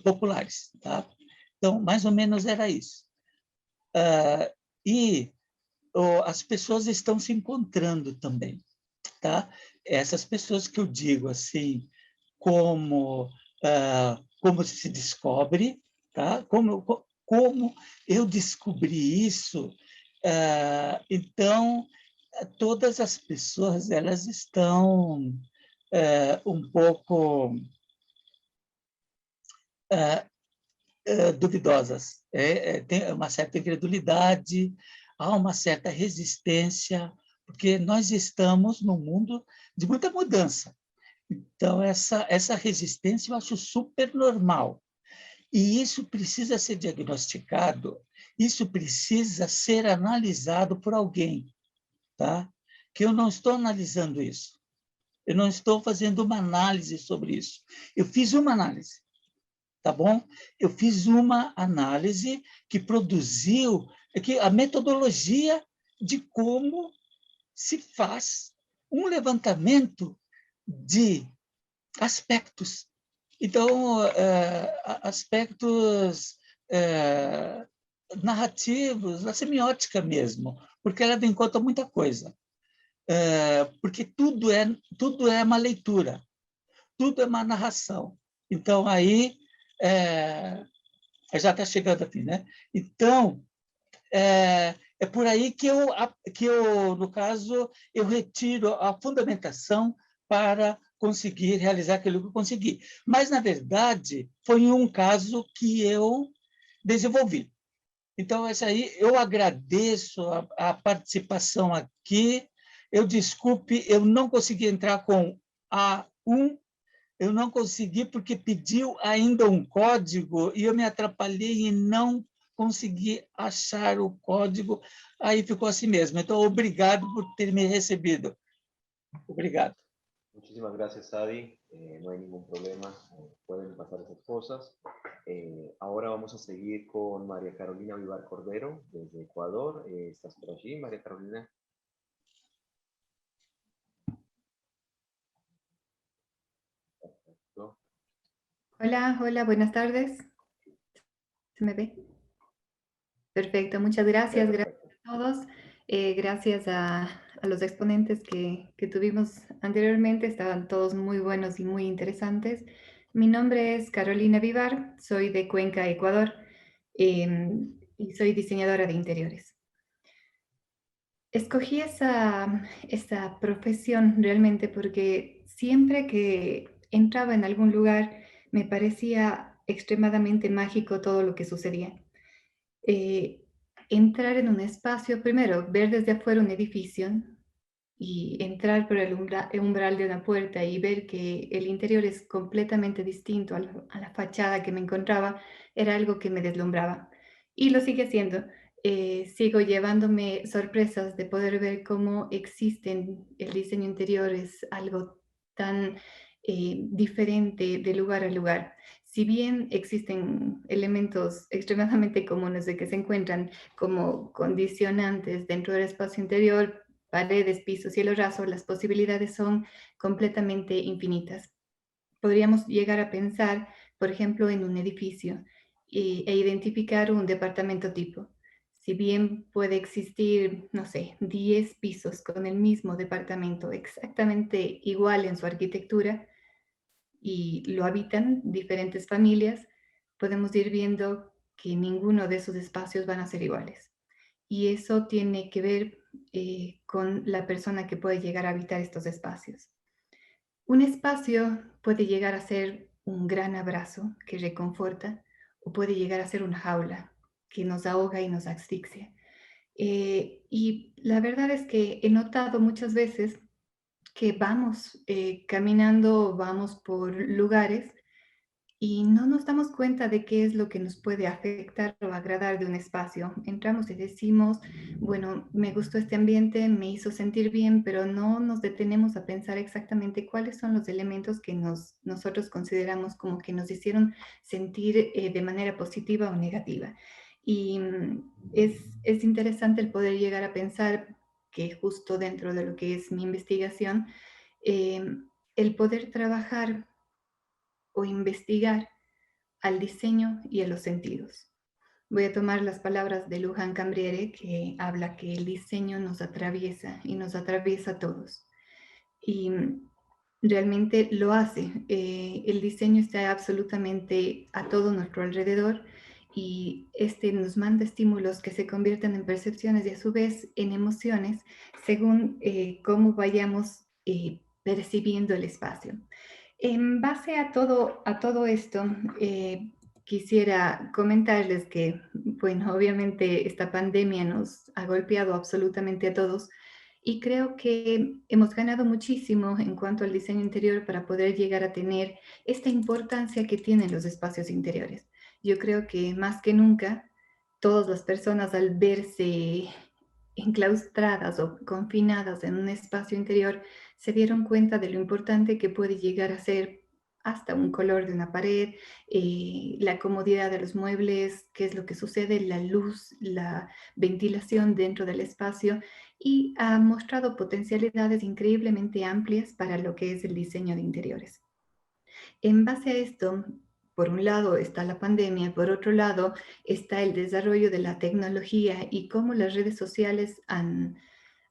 populares. Tá? Então, mais ou menos era isso. E as pessoas estão se encontrando também. Tá? Essas pessoas que eu digo assim, como se descobre, tá? Como eu descobri isso. Então, todas as pessoas elas estão um pouco duvidosas. Tem uma certa incredulidade, há uma certa resistência, porque nós estamos num mundo de muita mudança. Então, essa resistência eu acho super normal. E isso precisa ser diagnosticado, isso precisa ser analisado por alguém, tá? Que eu não estou analisando isso. Eu não estou fazendo uma análise sobre isso. Eu fiz uma análise, tá bom? Eu fiz uma análise que produziu a metodologia de como se faz um levantamento de aspectos. Então, aspectos narrativos, a semiótica mesmo, porque ela leva em conta muita coisa. Porque tudo é uma leitura, tudo é uma narração. Então, aí, já está chegando aqui, né? Então, é por aí que eu, no caso, eu retiro a fundamentação para conseguir realizar aquilo que eu consegui. Mas, na verdade, foi um caso que eu desenvolvi. Então, essa aí, eu agradeço a participação aqui. Eu desculpe, eu não consegui entrar com A1, eu não consegui porque pediu ainda um código e eu me atrapalhei e não consegui achar o código, aí ficou assim mesmo. Então, obrigado por ter me recebido. Obrigado. Muchísimas gracias, Adi. No hay ningún problema. Pueden pasar esas cosas. Ahora vamos a seguir con María Carolina Vivar Cordero, desde Ecuador. ¿Estás por allí, María Carolina? Perfecto. Hola, hola, buenas tardes. ¿Se me ve? Perfecto, muchas gracias. Gracias a todos. Gracias a los exponentes que tuvimos anteriormente. Estaban todos muy buenos y muy interesantes. Mi nombre es Carolina Vivar, soy de Cuenca, Ecuador, y soy diseñadora de interiores. Escogí esa profesión realmente porque siempre que entraba en algún lugar me parecía extremadamente mágico todo lo que sucedía. Entrar en un espacio, primero, ver desde afuera un edificio y entrar por el umbral de una puerta y ver que el interior es completamente distinto a la fachada que me encontraba, era algo que me deslumbraba. Y lo sigue haciendo. Sigo llevándome sorpresas de poder ver cómo existen, el diseño interior es algo tan diferente de lugar a lugar. Si bien existen elementos extremadamente comunes de que se encuentran como condicionantes dentro del espacio interior, paredes, piso, cielo raso, las posibilidades son completamente infinitas. Podríamos llegar a pensar, por ejemplo, en un edificio e identificar un departamento tipo. Si bien puede existir, no sé, 10 pisos con el mismo departamento exactamente igual en su arquitectura y lo habitan diferentes familias, podemos ir viendo que ninguno de esos espacios van a ser iguales. Y eso tiene que ver con la persona que puede llegar a habitar estos espacios. Un espacio puede llegar a ser un gran abrazo que reconforta o puede llegar a ser una jaula que nos ahoga y nos asfixia. Y la verdad es que he notado muchas veces que vamos caminando, vamos por lugares y no nos damos cuenta de qué es lo que nos puede afectar o agradar de un espacio. Entramos y decimos, bueno, me gustó este ambiente, me hizo sentir bien, pero no nos detenemos a pensar exactamente cuáles son los elementos que nosotros consideramos como que nos hicieron sentir de manera positiva o negativa. Y es interesante el poder llegar a pensar que justo dentro de lo que es mi investigación, el poder trabajar o investigar al diseño y a los sentidos. Voy a tomar las palabras de Lujan Cambriere, que habla que el diseño nos atraviesa y nos atraviesa a todos. Y realmente lo hace. El diseño está absolutamente a todo nuestro alrededor y nos manda estímulos que se convierten en percepciones y a su vez en emociones según cómo vayamos percibiendo el espacio. En base a todo esto, quisiera comentarles que, bueno, obviamente esta pandemia nos ha golpeado absolutamente a todos y creo que hemos ganado muchísimo en cuanto al diseño interior para poder llegar a tener esta importancia que tienen los espacios interiores. Yo creo que más que nunca, todas las personas al verse enclaustradas o confinadas en un espacio interior, se dieron cuenta de lo importante que puede llegar a ser hasta un color de una pared, la comodidad de los muebles, qué es lo que sucede, la luz, la ventilación dentro del espacio, y ha mostrado potencialidades increíblemente amplias para lo que es el diseño de interiores. En base a esto, por un lado está la pandemia, por otro lado está el desarrollo de la tecnología y cómo las redes sociales han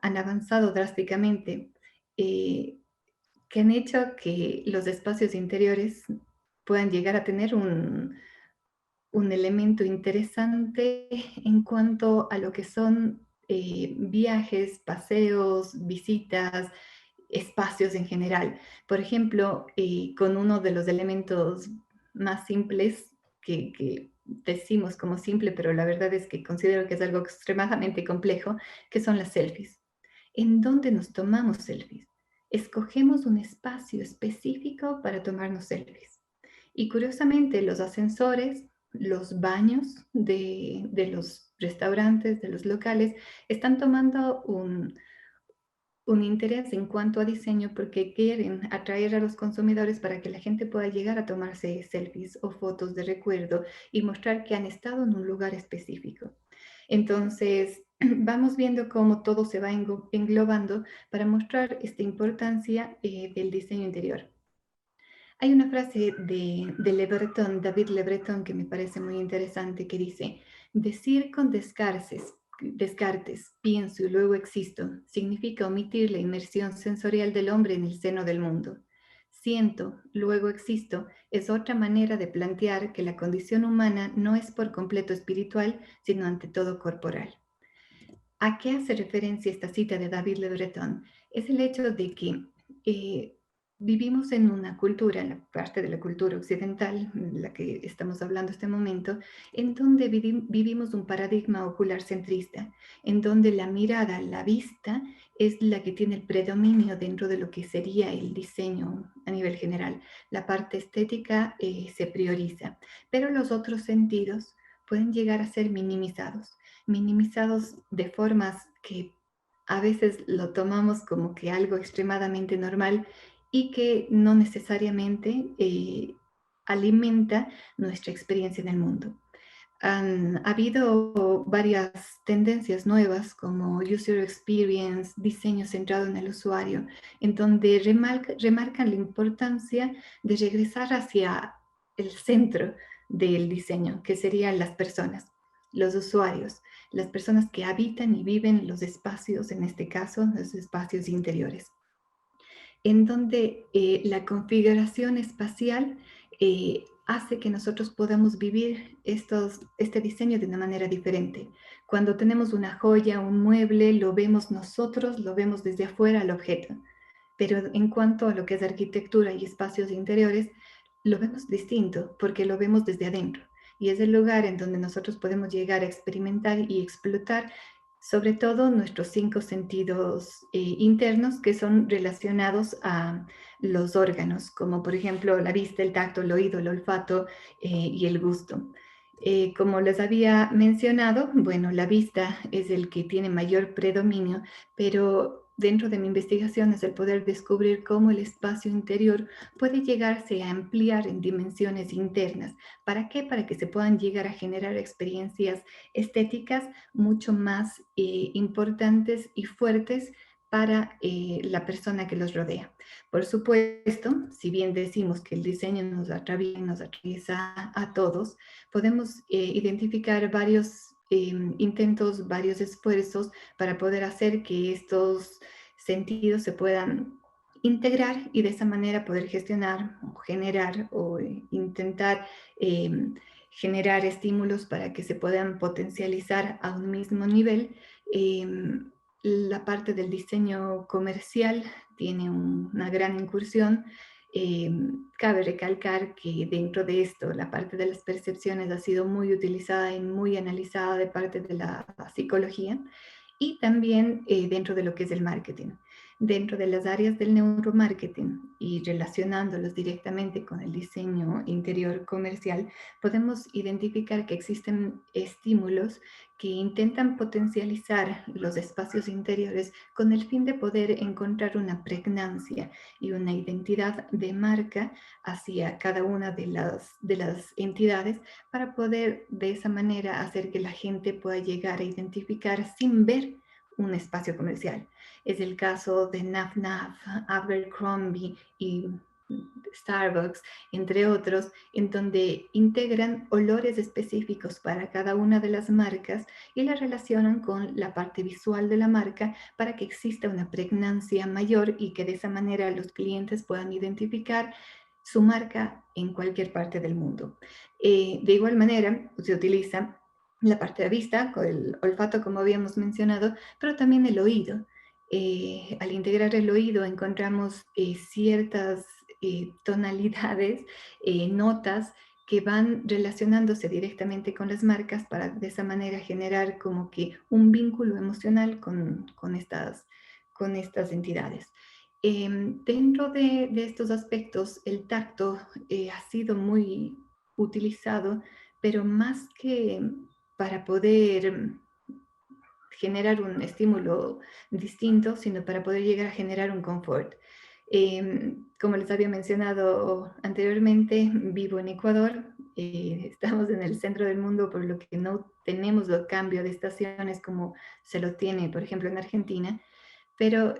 avanzado drásticamente, que han hecho que los espacios interiores puedan llegar a tener un elemento interesante en cuanto a lo que son viajes, paseos, visitas, espacios en general. Por ejemplo, con uno de los elementos más simples que decimos como simple, pero la verdad es que considero que es algo extremadamente complejo, que son las selfies. ¿En dónde nos tomamos selfies? Escogemos un espacio específico para tomarnos selfies. Y curiosamente, los ascensores, los baños de los restaurantes, de los locales, están tomando un interés en cuanto a diseño porque quieren atraer a los consumidores para que la gente pueda llegar a tomarse selfies o fotos de recuerdo y mostrar que han estado en un lugar específico. Entonces, vamos viendo cómo todo se va englobando para mostrar esta importancia del diseño interior. Hay una frase de Le Breton, David Le Breton, que me parece muy interesante, que dice: decir con descartes, pienso y luego existo, significa omitir la inmersión sensorial del hombre en el seno del mundo. Siento, luego existo, es otra manera de plantear que la condición humana no es por completo espiritual, sino ante todo corporal. ¿A qué hace referencia esta cita de David Le Breton? Es el hecho de que vivimos en una cultura, en la parte de la cultura occidental, la que estamos hablando en este momento, en donde vivimos un paradigma ocular centrista, en donde la mirada, la vista, es la que tiene el predominio dentro de lo que sería el diseño a nivel general. La parte estética se prioriza, pero los otros sentidos pueden llegar a ser minimizados de formas que a veces lo tomamos como que algo extremadamente normal y que no necesariamente alimenta nuestra experiencia en el mundo. Ha habido varias tendencias nuevas como User Experience, diseño centrado en el usuario, en donde remarcan la importancia de regresar hacia el centro del diseño, que serían las personas, los usuarios, las personas que habitan y viven los espacios, en este caso, los espacios interiores, en donde la configuración espacial hace que nosotros podamos vivir este diseño de una manera diferente. Cuando tenemos una joya, un mueble, lo vemos nosotros, lo vemos desde afuera al objeto. Pero en cuanto a lo que es arquitectura y espacios interiores, lo vemos distinto porque lo vemos desde adentro. Y es el lugar en donde nosotros podemos llegar a experimentar y explotar sobre todo nuestros 5 sentidos internos que son relacionados a los órganos, como por ejemplo la vista, el tacto, el oído, el olfato y el gusto. Como les había mencionado, bueno, la vista es el que tiene mayor predominio, pero dentro de mi investigación es el poder descubrir cómo el espacio interior puede llegarse a ampliar en dimensiones internas. ¿Para qué? Para que se puedan llegar a generar experiencias estéticas mucho más importantes y fuertes para la persona que los rodea. Por supuesto, si bien decimos que el diseño nos atraviesa a todos, podemos identificar varios intentos, varios esfuerzos para poder hacer que estos sentidos se puedan integrar y de esa manera poder gestionar o generar o intentar generar estímulos para que se puedan potencializar a un mismo nivel. La parte del diseño comercial tiene una gran incursión. Cabe recalcar que dentro de esto la parte de las percepciones ha sido muy utilizada y muy analizada de parte de la psicología y también dentro de lo que es el marketing. Dentro de las áreas del neuromarketing y relacionándolos directamente con el diseño interior comercial, podemos identificar que existen estímulos que intentan potencializar los espacios interiores con el fin de poder encontrar una pregnancia y una identidad de marca hacia cada una de las entidades para poder de esa manera hacer que la gente pueda llegar a identificar sin ver un espacio comercial. Es el caso de Naf Naf, Abercrombie y Starbucks, entre otros, en donde integran olores específicos para cada una de las marcas y la relacionan con la parte visual de la marca para que exista una pregnancia mayor y que de esa manera los clientes puedan identificar su marca en cualquier parte del mundo. De igual manera, se utiliza la parte de la vista, con el olfato como habíamos mencionado, pero también el oído. Al integrar el oído encontramos ciertas tonalidades, notas que van relacionándose directamente con las marcas para de esa manera generar como que un vínculo emocional con estas entidades. Dentro de estos aspectos, el tacto ha sido muy utilizado, pero más que para poder generar un estímulo distinto, sino para poder llegar a generar un confort. Como les había mencionado anteriormente, vivo en Ecuador, estamos en el centro del mundo, por lo que no tenemos el cambio de estaciones como se lo tiene, por ejemplo, en Argentina. Pero,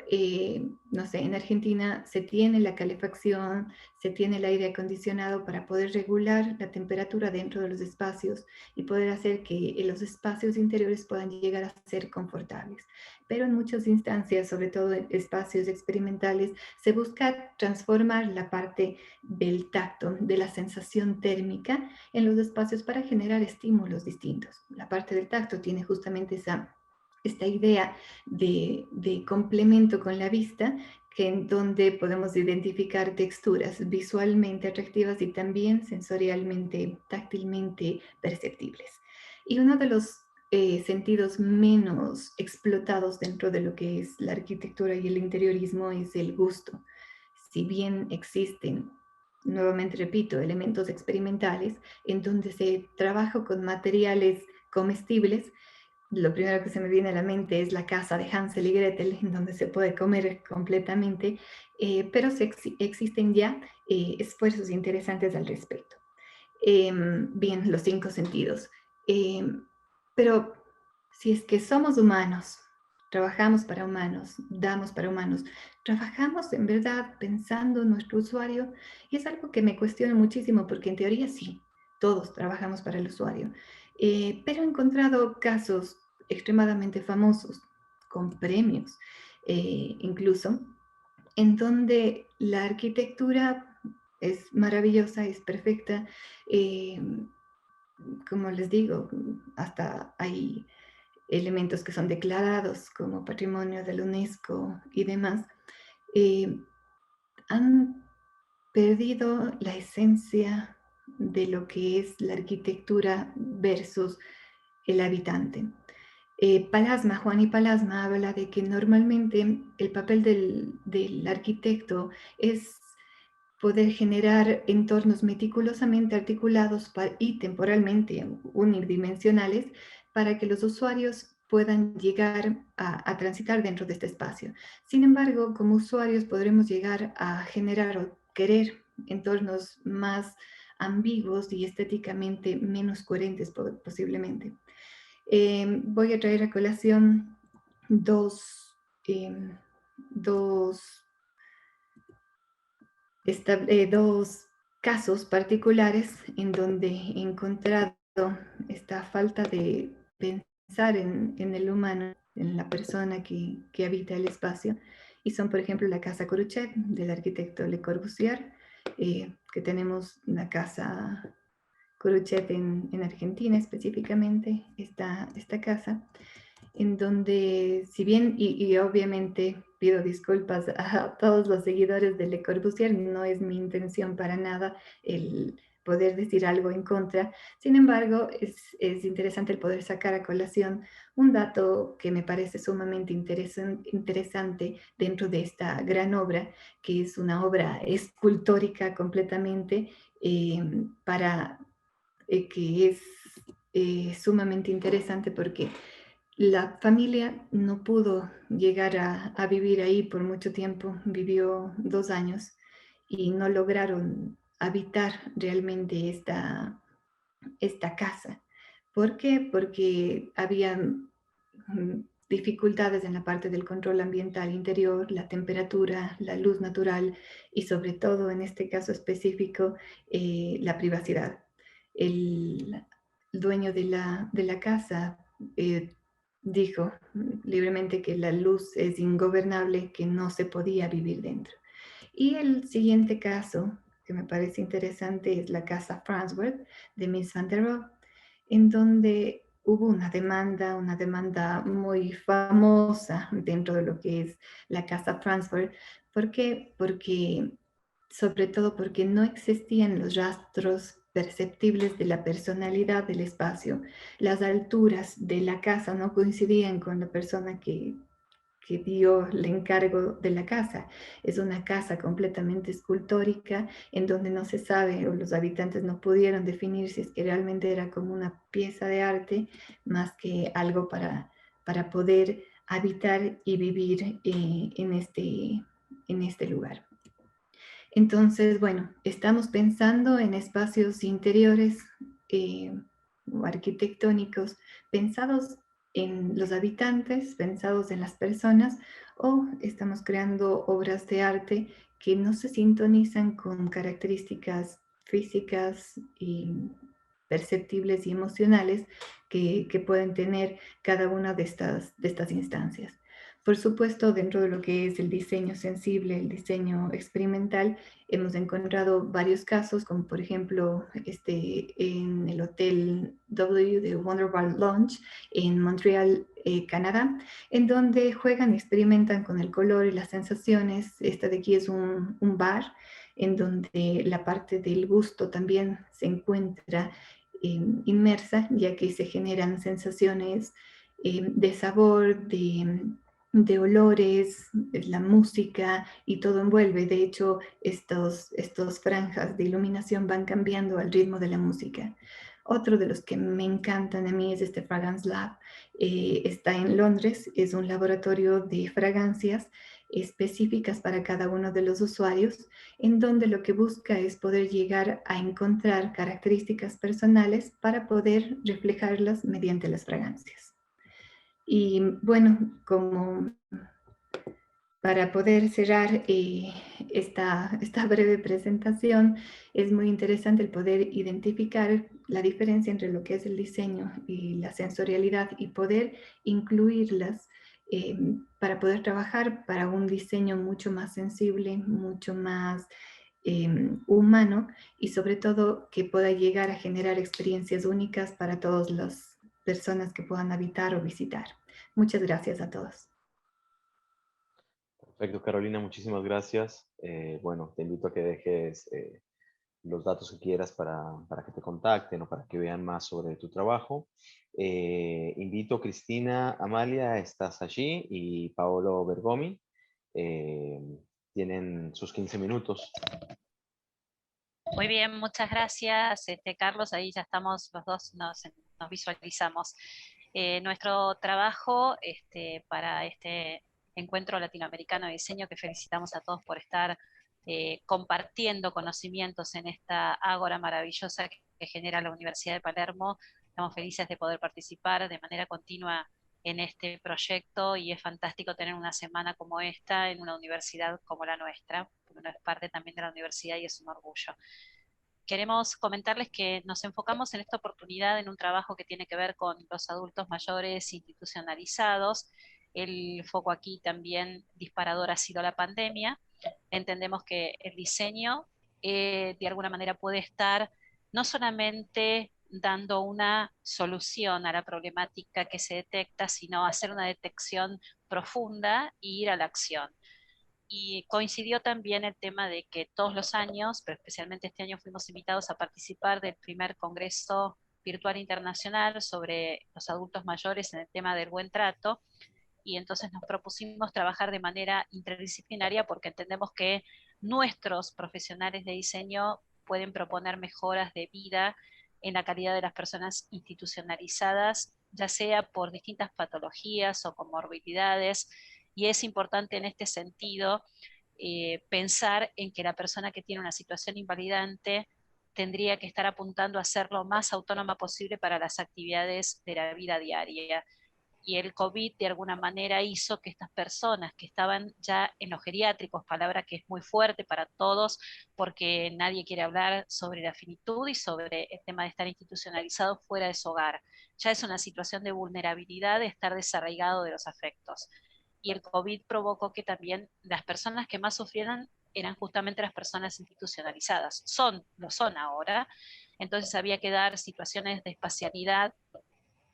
no sé, en Argentina se tiene la calefacción, se tiene el aire acondicionado para poder regular la temperatura dentro de los espacios y poder hacer que los espacios interiores puedan llegar a ser confortables. Pero en muchas instancias, sobre todo en espacios experimentales, se busca transformar la parte del tacto, de la sensación térmica en los espacios para generar estímulos distintos. La parte del tacto tiene justamente esta idea de complemento con la vista, que en donde podemos identificar texturas visualmente atractivas y también sensorialmente, táctilmente perceptibles. Y uno de los sentidos menos explotados dentro de lo que es la arquitectura y el interiorismo es el gusto. Si bien existen, nuevamente repito, elementos experimentales en donde se trabaja con materiales comestibles, lo primero que se me viene a la mente es la casa de Hansel y Gretel, en donde se puede comer completamente, pero existen ya esfuerzos interesantes al respecto. Bien, los 5 sentidos. Pero si es que somos humanos, trabajamos para humanos, damos para humanos, trabajamos en verdad pensando en nuestro usuario, y es algo que me cuestiona muchísimo, porque en teoría sí, todos trabajamos para el usuario, pero he encontrado casos extremadamente famosos, con premios incluso, en donde la arquitectura es maravillosa, es perfecta, como les digo, hasta hay elementos que son declarados como patrimonio de la UNESCO y demás, han perdido la esencia de lo que es la arquitectura versus el habitante. Palasma, Juan y Palasma habla de que normalmente el papel del arquitecto es poder generar entornos meticulosamente articulados y temporalmente unidimensionales para que los usuarios puedan llegar a transitar dentro de este espacio. Sin embargo, como usuarios podremos llegar a generar o querer entornos más ambiguos y estéticamente menos coherentes posiblemente. Voy a traer a colación dos casos particulares en donde he encontrado esta falta de pensar en el humano, en la persona que habita el espacio, y son, por ejemplo, la Casa Corruchet del arquitecto Le Corbusier, que tenemos una casa Corruchet en Argentina específicamente, esta casa, en donde, si bien, y obviamente pido disculpas a todos los seguidores de Le Corbusier, no es mi intención para nada el poder decir algo en contra. Sin embargo, es interesante el poder sacar a colación un dato que me parece sumamente interesante dentro de esta gran obra, que es una obra escultórica completamente, que es sumamente interesante porque la familia no pudo llegar a vivir ahí por mucho tiempo, vivió 2 años y no lograron habitar realmente esta casa. ¿Por qué? Porque habían dificultades en la parte del control ambiental interior, la temperatura, la luz natural y sobre todo en este caso específico la privacidad. El dueño de la casa dijo libremente que la luz es ingobernable, que no se podía vivir dentro. Y el siguiente caso que me parece interesante es la casa Farnsworth de Mies van der Rohe, en donde hubo una demanda muy famosa dentro de lo que es la casa Farnsworth. ¿Por qué? Porque, sobre todo porque no existían los rastros perceptibles de la personalidad del espacio. Las alturas de la casa no coincidían con la persona que dio el encargo de la casa. Es una casa completamente escultórica en donde no se sabe, o los habitantes no pudieron definir si es que realmente era como una pieza de arte más que algo para poder habitar y vivir en este lugar. Entonces, bueno, estamos pensando en espacios interiores o arquitectónicos pensados en los habitantes, pensados en las personas, o estamos creando obras de arte que no se sintonizan con características físicas y perceptibles y emocionales que pueden tener cada una de estas instancias. Por supuesto, dentro de lo que es el diseño sensible, el diseño experimental, hemos encontrado varios casos, como por ejemplo en el Hotel W de Wonderbar Lounge en Montreal, Canadá, en donde juegan, experimentan con el color y las sensaciones. Esta de aquí es un bar en donde la parte del gusto también se encuentra inmersa, ya que se generan sensaciones de sabor, de olores, la música, y todo envuelve. De hecho, estos franjas de iluminación van cambiando al ritmo de la música. Otro de los que me encantan a mí es este Fragrance Lab. Está en Londres, es un laboratorio de fragancias específicas para cada uno de los usuarios, en donde lo que busca es poder llegar a encontrar características personales para poder reflejarlas mediante las fragancias. Y bueno, como para poder cerrar esta breve presentación, es muy interesante el poder identificar la diferencia entre lo que es el diseño y la sensorialidad y poder incluirlas para poder trabajar para un diseño mucho más sensible, mucho más humano, y sobre todo que pueda llegar a generar experiencias únicas para todas las personas que puedan habitar o visitar. Muchas gracias a todos. Perfecto, Carolina, muchísimas gracias. Bueno, te invito a que dejes los datos que quieras para que te contacten o para que vean más sobre tu trabajo. Invito a Cristina, Amalia, estás allí, y Paolo Bergomi. Tienen sus 15 minutos. Muy bien, muchas gracias, Carlos. Ahí ya estamos, los dos nos visualizamos. Nuestro trabajo para este encuentro latinoamericano de diseño, que felicitamos a todos por estar compartiendo conocimientos en esta ágora maravillosa que genera la Universidad de Palermo. Estamos felices de poder participar de manera continua en este proyecto, y es fantástico tener una semana como esta en una universidad como la nuestra, porque uno es parte también de la universidad y es un orgullo. Queremos comentarles que nos enfocamos en esta oportunidad en un trabajo que tiene que ver con los adultos mayores institucionalizados. El foco aquí también disparador ha sido la pandemia. Entendemos que el diseño de alguna manera puede estar no solamente dando una solución a la problemática que se detecta, sino hacer una detección profunda e ir a la acción. Y coincidió también el tema de que todos los años, pero especialmente este año, fuimos invitados a participar del primer Congreso Virtual Internacional sobre los adultos mayores en el tema del buen trato, y entonces nos propusimos trabajar de manera interdisciplinaria porque entendemos que nuestros profesionales de diseño pueden proponer mejoras de vida en la calidad de las personas institucionalizadas, ya sea por distintas patologías o comorbilidades, y es importante en este sentido pensar en que la persona que tiene una situación invalidante tendría que estar apuntando a ser lo más autónoma posible para las actividades de la vida diaria. Y el COVID de alguna manera hizo que estas personas que estaban ya en los geriátricos, palabra que es muy fuerte para todos porque nadie quiere hablar sobre la finitud y sobre el tema de estar institucionalizado fuera de su hogar. Ya es una situación de vulnerabilidad, de estar desarraigado de los afectos. Y el COVID provocó que también las personas que más sufrieran eran justamente las personas institucionalizadas. Lo son ahora. Entonces había que dar situaciones de espacialidad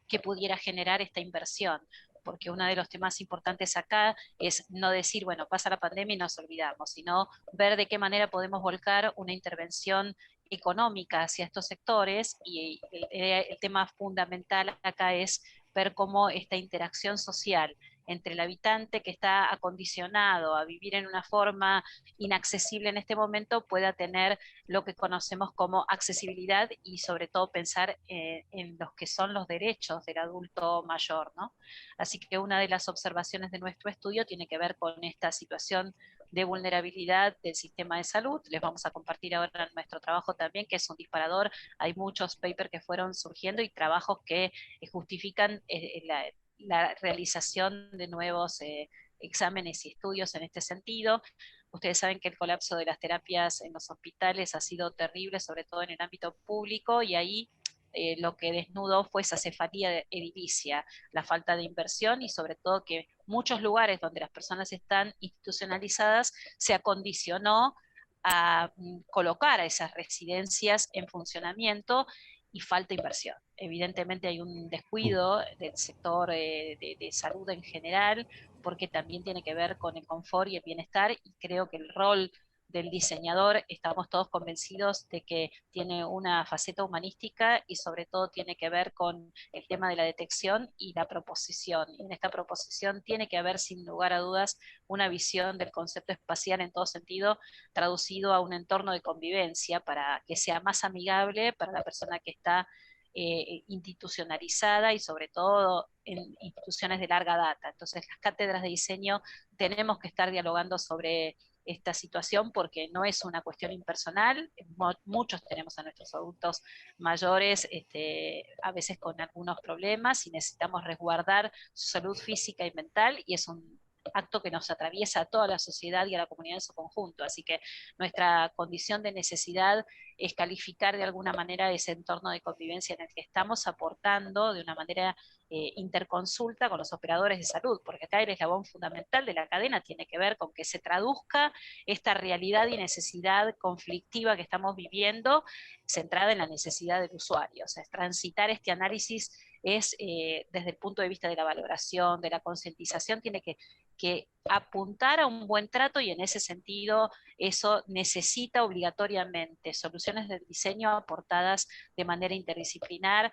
que pudiera generar esta inversión, porque uno de los temas importantes acá es no decir, bueno, pasa la pandemia y nos olvidamos, sino ver de qué manera podemos volcar una intervención económica hacia estos sectores, y el tema fundamental acá es ver cómo esta interacción social entre el habitante que está acondicionado a vivir en una forma inaccesible en este momento pueda tener lo que conocemos como accesibilidad, y sobre todo pensar en los que son los derechos del adulto mayor, ¿no? Así que una de las observaciones de nuestro estudio tiene que ver con esta situación de vulnerabilidad del sistema de salud. Les vamos a compartir ahora nuestro trabajo también, que es un disparador. Hay muchos papers que fueron surgiendo y trabajos que justifican la realización de nuevos exámenes y estudios en este sentido. Ustedes saben que el colapso de las terapias en los hospitales ha sido terrible, sobre todo en el ámbito público, y ahí lo que desnudó fue esa cefalía edilicia, la falta de inversión, y sobre todo que muchos lugares donde las personas están institucionalizadas se acondicionó a colocar a esas residencias en funcionamiento, y falta inversión. Evidentemente hay un descuido del sector de salud en general, porque también tiene que ver con el confort y el bienestar, y creo que el rol del diseñador, estamos todos convencidos de que tiene una faceta humanística, y sobre todo tiene que ver con el tema de la detección y la proposición. Y en esta proposición tiene que haber, sin lugar a dudas, una visión del concepto espacial en todo sentido, traducido a un entorno de convivencia para que sea más amigable para la persona que está institucionalizada, y sobre todo en instituciones de larga data. Entonces las cátedras de diseño tenemos que estar dialogando sobre esta situación, porque no es una cuestión impersonal. Muchos tenemos a nuestros adultos mayores a veces con algunos problemas, y necesitamos resguardar su salud física y mental, y es un acto que nos atraviesa a toda la sociedad y a la comunidad en su conjunto. Así que nuestra condición de necesidad es calificar de alguna manera ese entorno de convivencia en el que estamos aportando de una manera interconsulta con los operadores de salud, porque acá el eslabón fundamental de la cadena tiene que ver con que se traduzca esta realidad y necesidad conflictiva que estamos viviendo, centrada en la necesidad del usuario. O sea, transitar este análisis es, desde el punto de vista de la valoración, de la concientización, tiene que apuntar a un buen trato, y en ese sentido eso necesita obligatoriamente soluciones de diseño aportadas de manera interdisciplinar,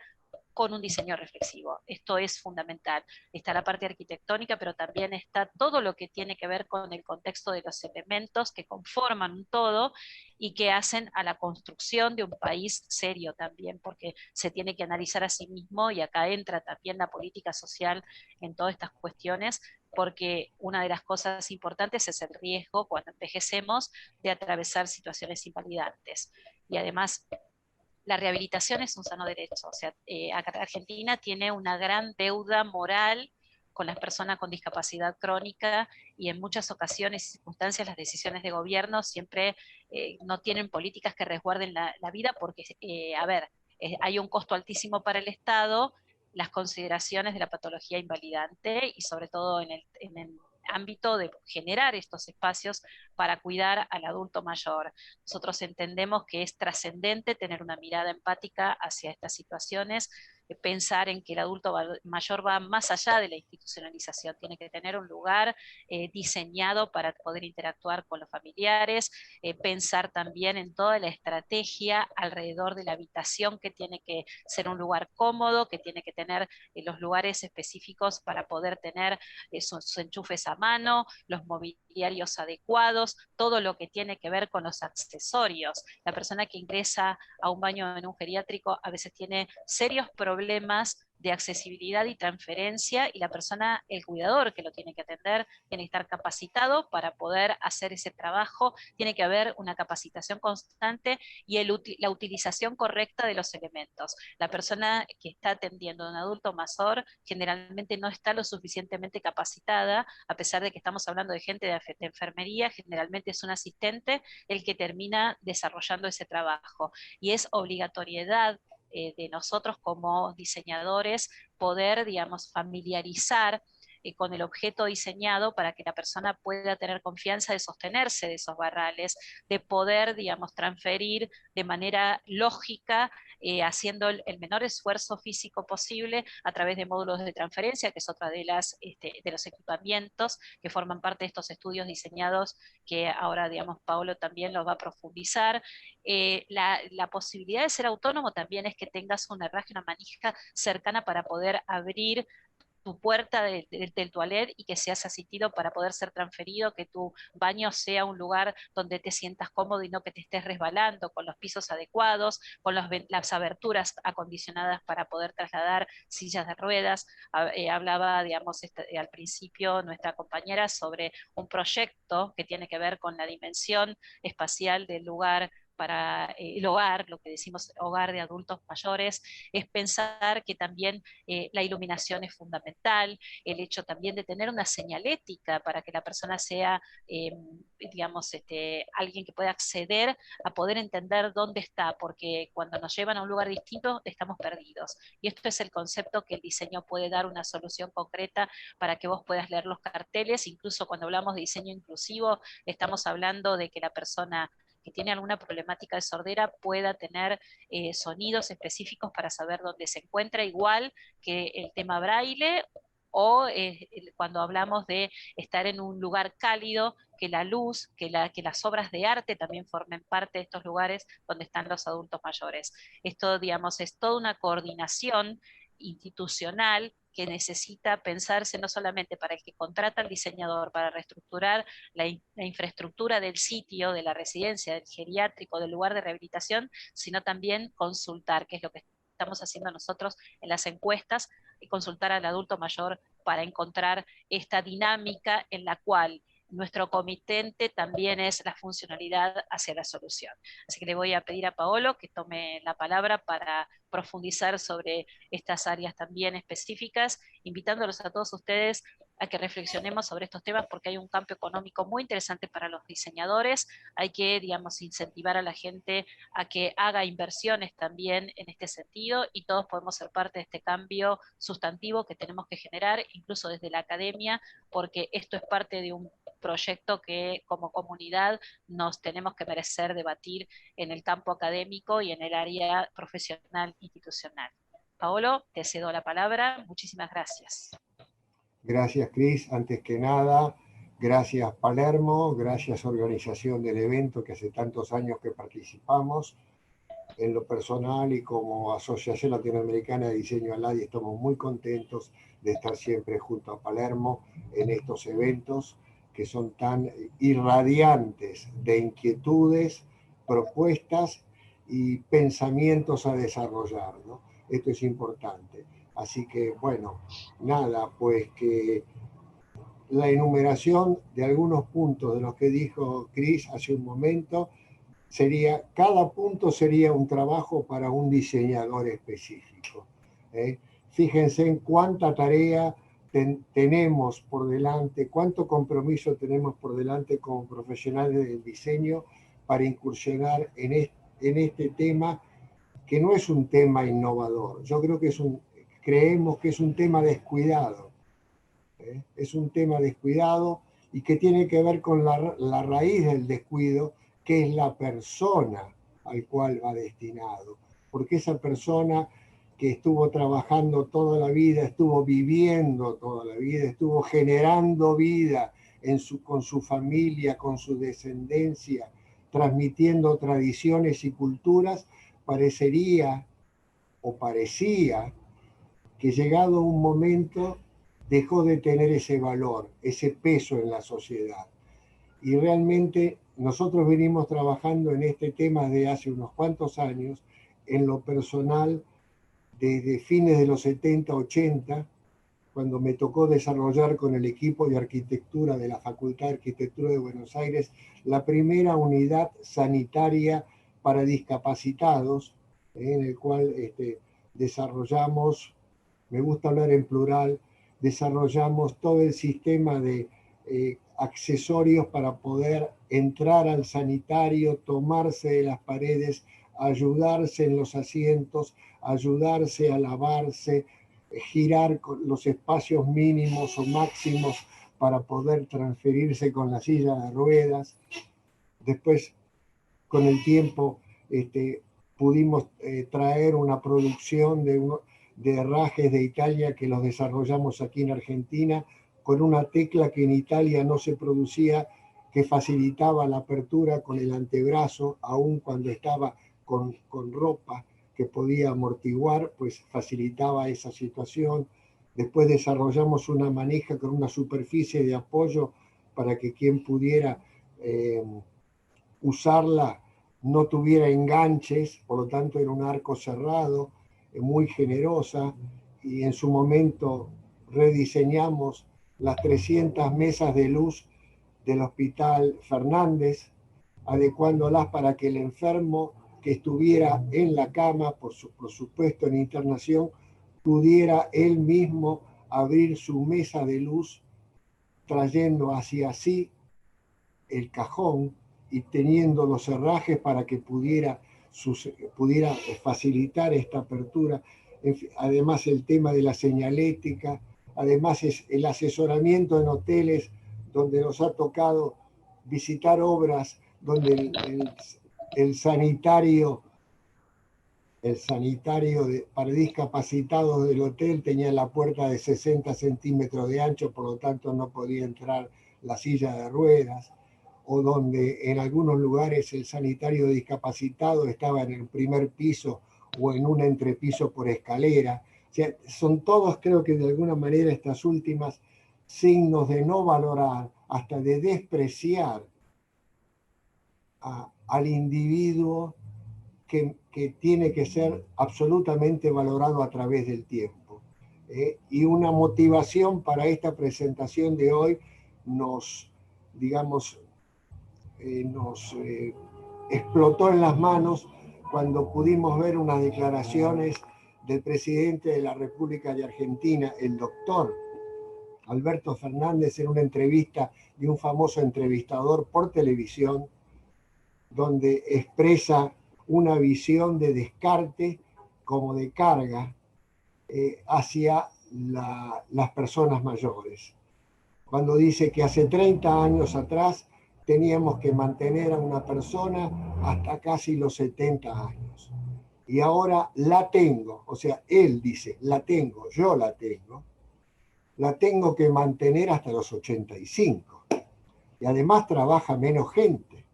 con un diseño reflexivo. Esto es fundamental. Está la parte arquitectónica, pero también está todo lo que tiene que ver con el contexto de los elementos que conforman un todo y que hacen a la construcción de un país serio también, porque se tiene que analizar a sí mismo, y acá entra también la política social en todas estas cuestiones, porque una de las cosas importantes es el riesgo cuando envejecemos de atravesar situaciones invalidantes. Y además, la rehabilitación es un sano derecho. O sea, Argentina tiene una gran deuda moral con las personas con discapacidad crónica, y en muchas ocasiones y circunstancias las decisiones de gobierno siempre no tienen políticas que resguarden la vida, porque, hay un costo altísimo para el Estado, las consideraciones de la patología invalidante, y sobre todo en el ámbito de generar estos espacios para cuidar al adulto mayor. Nosotros entendemos que es trascendente tener una mirada empática hacia estas situaciones, pensar en que el adulto mayor va más allá de la institucionalización, tiene que tener un lugar diseñado para poder interactuar con los familiares, pensar también en toda la estrategia alrededor de la habitación, que tiene que ser un lugar cómodo, que tiene que tener los lugares específicos para poder tener sus enchufes a mano, los mobiliarios adecuados, todo lo que tiene que ver con los accesorios. La persona que ingresa a un baño en un geriátrico a veces tiene serios problemas de accesibilidad y transferencia, y la persona, el cuidador que lo tiene que atender, tiene que estar capacitado para poder hacer ese trabajo, tiene que haber una capacitación constante y la utilización correcta de los elementos. La persona que está atendiendo a un adulto mayor generalmente no está lo suficientemente capacitada, a pesar de que estamos hablando de gente de enfermería, generalmente es un asistente el que termina desarrollando ese trabajo, y es obligatoriedad de nosotros como diseñadores poder, digamos, familiarizar con el objeto diseñado para que la persona pueda tener confianza de sostenerse de esos barrales, de poder, digamos, transferir de manera lógica, haciendo el menor esfuerzo físico posible a través de módulos de transferencia, que es otra de los equipamientos que forman parte de estos estudios diseñados, que ahora, digamos, Paolo también los va a profundizar. La posibilidad de ser autónomo también es que tengas un herraje, una manija cercana para poder abrir tu puerta del toilet y que seas asistido para poder ser transferido, que tu baño sea un lugar donde te sientas cómodo y no que te estés resbalando, con los pisos adecuados, con las aberturas acondicionadas para poder trasladar sillas de ruedas. Hablaba, digamos, al principio nuestra compañera sobre un proyecto que tiene que ver con la dimensión espacial del lugar para el hogar, lo que decimos hogar de adultos mayores, es pensar que también la iluminación es fundamental, el hecho también de tener una señalética para que la persona sea, digamos, alguien que pueda acceder a poder entender dónde está, porque cuando nos llevan a un lugar distinto estamos perdidos. Y esto es el concepto que el diseño puede dar una solución concreta para que vos puedas leer los carteles. Incluso cuando hablamos de diseño inclusivo, estamos hablando de que la persona que tiene alguna problemática de sordera pueda tener sonidos específicos para saber dónde se encuentra, igual que el tema braille, o cuando hablamos de estar en un lugar cálido, que la luz, que las obras de arte también formen parte de estos lugares donde están los adultos mayores. Esto, digamos, es toda una coordinación institucional que necesita pensarse no solamente para el que contrata al diseñador para reestructurar la infraestructura del sitio, de la residencia, del geriátrico, del lugar de rehabilitación, sino también consultar, que es lo que estamos haciendo nosotros en las encuestas, y consultar al adulto mayor para encontrar esta dinámica en la cual nuestro comitente también es la funcionalidad hacia la solución. Así que le voy a pedir a Paolo que tome la palabra para profundizar sobre estas áreas también específicas, invitándolos a todos ustedes a que reflexionemos sobre estos temas, porque hay un campo económico muy interesante para los diseñadores. Hay que, digamos, incentivar a la gente a que haga inversiones también en este sentido, y todos podemos ser parte de este cambio sustantivo que tenemos que generar, incluso desde la academia, porque esto es parte de un proyecto que como comunidad nos tenemos que merecer debatir en el campo académico y en el área profesional institucional. Paolo, te cedo la palabra. Muchísimas gracias. Gracias, Cris. Antes que nada, gracias Palermo, gracias organización del evento que hace tantos años que participamos. En lo personal y como Asociación Latinoamericana de Diseño ALADI estamos muy contentos de estar siempre junto a Palermo en estos eventos que son tan irradiantes de inquietudes, propuestas y pensamientos a desarrollar, ¿no? Esto es importante. Así que, bueno, nada, pues que la enumeración de algunos puntos de los que dijo Cris hace un momento, cada punto sería un trabajo para un diseñador específico. Fíjense en cuánta tarea tenemos por delante, cuánto compromiso tenemos por delante como profesionales del diseño para incursionar en este tema, que no es un tema innovador. Yo creo que creemos que es un tema descuidado. Es un tema descuidado y que tiene que ver con la raíz del descuido, que es la persona al cual va destinado. Porque esa persona que estuvo trabajando toda la vida, estuvo viviendo toda la vida, estuvo generando vida con su familia, con su descendencia, transmitiendo tradiciones y culturas, parecía que llegado un momento dejó de tener ese valor, ese peso en la sociedad. Y realmente nosotros venimos trabajando en este tema de hace unos cuantos años, en lo personal, desde fines de los 70, 80, cuando me tocó desarrollar con el equipo de arquitectura de la Facultad de Arquitectura de Buenos Aires la primera unidad sanitaria para discapacitados, en el cual desarrollamos, me gusta hablar en plural, desarrollamos todo el sistema de accesorios para poder entrar al sanitario, tomarse de las paredes, ayudarse en los asientos, ayudarse a lavarse, girar con los espacios mínimos o máximos para poder transferirse con la silla de ruedas. Después, con el tiempo, pudimos traer una producción de herrajes de Italia que los desarrollamos aquí en Argentina, con una tecla que en Italia no se producía, que facilitaba la apertura con el antebrazo, aun cuando estaba con ropa que podía amortiguar, pues facilitaba esa situación. Después desarrollamos una manija con una superficie de apoyo para que quien pudiera usarla no tuviera enganches, por lo tanto era un arco cerrado, muy generosa, y en su momento rediseñamos las 300 mesas de luz del Hospital Fernández, adecuándolas para que el enfermo que estuviera en la cama, por supuesto en internación, pudiera él mismo abrir su mesa de luz, trayendo hacia sí el cajón y teniendo los herrajes para que pudiera facilitar esta apertura. Además el tema de la señalética, además es el asesoramiento en hoteles donde nos ha tocado visitar obras donde el sanitario para discapacitados del hotel tenía la puerta de 60 centímetros de ancho, por lo tanto no podía entrar la silla de ruedas, o donde en algunos lugares el sanitario discapacitado estaba en el primer piso o en un entrepiso por escalera. O sea, son todos, creo que de alguna manera, estas últimas signos de no valorar, hasta de despreciar al individuo que tiene que ser absolutamente valorado a través del tiempo. Y una motivación para esta presentación de hoy nos explotó en las manos cuando pudimos ver unas declaraciones del presidente de la República de Argentina, el doctor Alberto Fernández, en una entrevista de un famoso entrevistador por televisión, donde expresa una visión de descarte como de carga hacia las personas mayores. Cuando dice que hace 30 años atrás teníamos que mantener a una persona hasta casi los 70 años. Y ahora la tengo, o sea, él dice, la tengo, yo la tengo que mantener hasta los 85. Y además trabaja menos gente.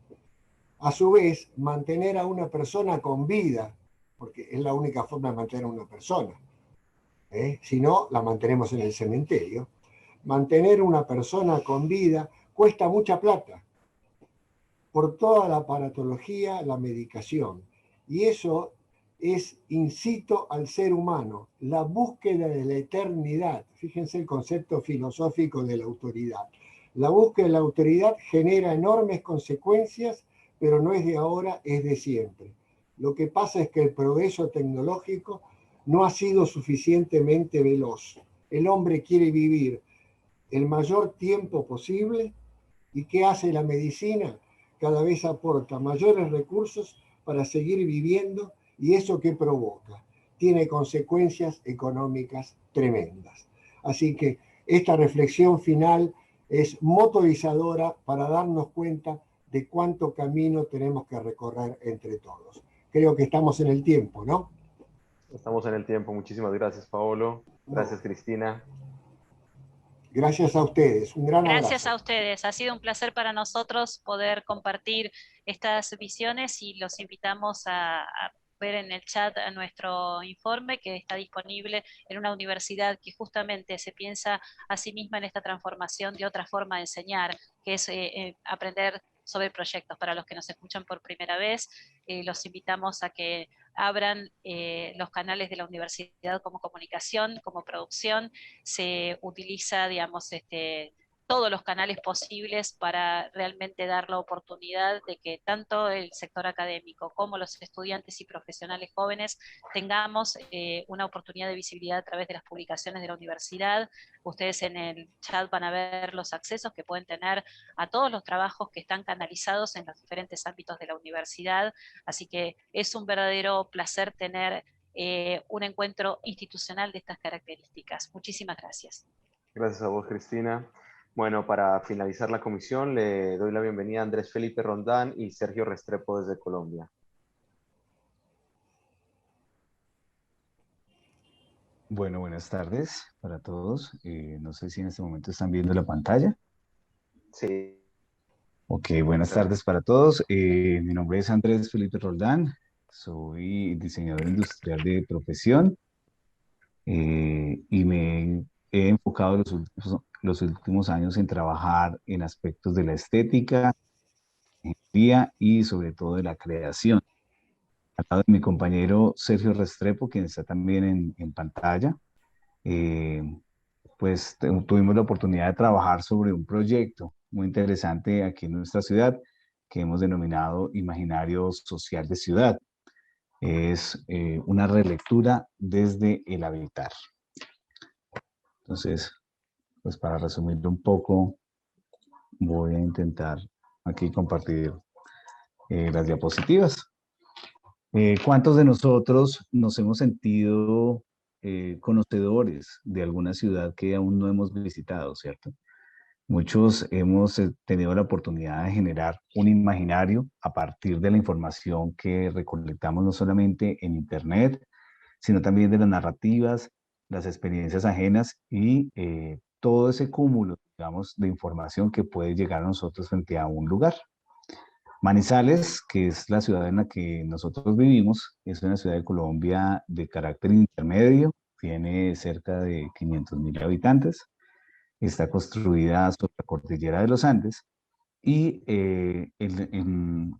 A su vez, mantener a una persona con vida, porque es la única forma de mantener a una persona. Si no, la mantenemos en el cementerio. Mantener una persona con vida cuesta mucha plata, por toda la aparatología, la medicación. Y eso incito al ser humano, la búsqueda de la eternidad. Fíjense el concepto filosófico de la autoridad. La búsqueda de la autoridad genera enormes consecuencias, pero no es de ahora, es de siempre. Lo que pasa es que el progreso tecnológico no ha sido suficientemente veloz. El hombre quiere vivir el mayor tiempo posible, ¿y qué hace la medicina? Cada vez aporta mayores recursos para seguir viviendo, y eso ¿qué provoca? Tiene consecuencias económicas tremendas. Así que esta reflexión final es motorizadora para darnos cuenta de cuánto camino tenemos que recorrer entre todos. Creo que estamos en el tiempo, ¿no? Estamos en el tiempo. Muchísimas gracias, Paolo. Gracias, Cristina. Gracias a ustedes. Un gran abrazo. Gracias a ustedes. Ha sido un placer para nosotros poder compartir estas visiones y los invitamos a ver en el chat a nuestro informe que está disponible en una universidad que justamente se piensa a sí misma en esta transformación de otra forma de enseñar, que es aprender sobre proyectos. Para los que nos escuchan por primera vez, los invitamos a que abran los canales de la universidad como comunicación, como producción. Se utiliza, digamos, todos los canales posibles para realmente dar la oportunidad de que tanto el sector académico como los estudiantes y profesionales jóvenes tengamos una oportunidad de visibilidad a través de las publicaciones de la universidad. Ustedes en el chat van a ver los accesos que pueden tener a todos los trabajos que están canalizados en los diferentes ámbitos de la universidad, así que es un verdadero placer tener un encuentro institucional de estas características. Muchísimas gracias. Gracias a vos, Cristina. Bueno, para finalizar la comisión, le doy la bienvenida a Andrés Felipe Rondán y Sergio Restrepo desde Colombia. Bueno, buenas tardes para todos. No sé si en este momento están viendo la pantalla. Sí. Ok, buenas tardes para todos. Mi nombre es Andrés Felipe Roldán. Soy diseñador industrial de profesión y me he enfocado los últimos años en trabajar en aspectos de la estética, ingeniería y sobre todo de la creación. Al lado de mi compañero Sergio Restrepo, quien está también en pantalla, pues tuvimos la oportunidad de trabajar sobre un proyecto muy interesante aquí en nuestra ciudad que hemos denominado Imaginario Social de Ciudad. Es una relectura desde el habitar. Entonces, pues para resumirlo un poco, voy a intentar aquí compartir las diapositivas. ¿Cuántos de nosotros nos hemos sentido conocedores de alguna ciudad que aún no hemos visitado, cierto? Muchos hemos tenido la oportunidad de generar un imaginario a partir de la información que recolectamos no solamente en Internet, sino también de las narrativas, las experiencias ajenas y todo ese cúmulo, digamos, de información que puede llegar a nosotros frente a un lugar. Manizales, que es la ciudad en la que nosotros vivimos, es una ciudad de Colombia de carácter intermedio, tiene cerca de 500.000 habitantes, está construida sobre la cordillera de los Andes y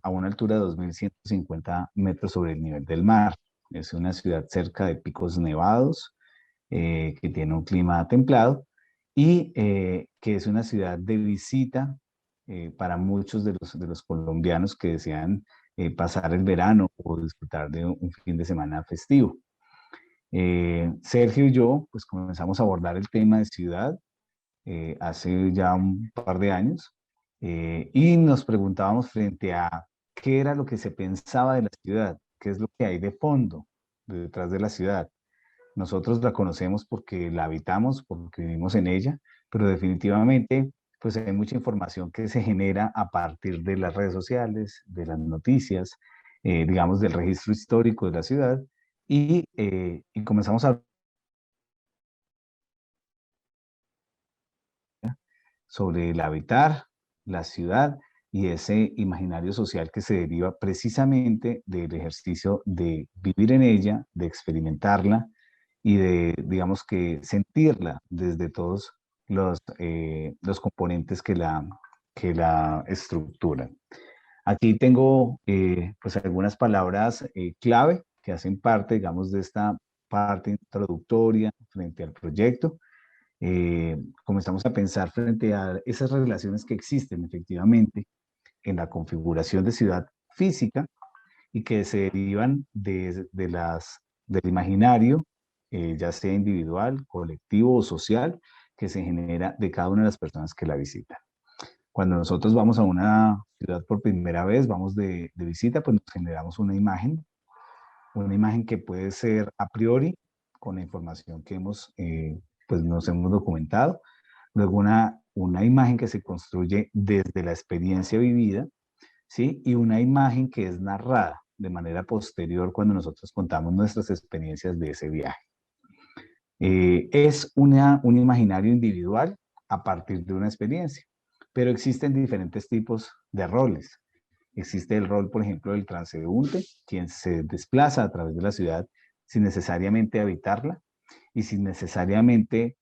a una altura de 2.150 metros sobre el nivel del mar. Es una ciudad cerca de picos nevados, que tiene un clima templado y que es una ciudad de visita para muchos de los colombianos que desean pasar el verano o disfrutar de un fin de semana festivo. Sergio y yo pues comenzamos a abordar el tema de ciudad hace ya un par de años y nos preguntábamos frente a qué era lo que se pensaba de la ciudad, qué es lo que hay de fondo detrás de la ciudad. Nosotros la conocemos porque la habitamos, porque vivimos en ella, pero definitivamente pues hay mucha información que se genera a partir de las redes sociales, de las noticias, digamos del registro histórico de la ciudad y comenzamos a sobre el habitar, la ciudad y ese imaginario social que se deriva precisamente del ejercicio de vivir en ella, de experimentarla y de, digamos que, sentirla desde todos los componentes que la estructuran. Aquí tengo pues algunas palabras clave que hacen parte, digamos, de esta parte introductoria frente al proyecto. Comenzamos a pensar frente a esas relaciones que existen efectivamente en la configuración de ciudad física y que se derivan del imaginario, ya sea individual, colectivo o social, que se genera de cada una de las personas que la visitan. Cuando nosotros vamos a una ciudad por primera vez, vamos de visita, pues nos generamos una imagen que puede ser a priori, con la información que pues nos hemos documentado, luego una imagen que se construye desde la experiencia vivida, ¿sí? Y una imagen que es narrada de manera posterior cuando nosotros contamos nuestras experiencias de ese viaje. Es un imaginario individual a partir de una experiencia, pero existen diferentes tipos de roles. Existe el rol, por ejemplo, del transeúnte, quien se desplaza a través de la ciudad sin necesariamente habitarla y sin necesariamente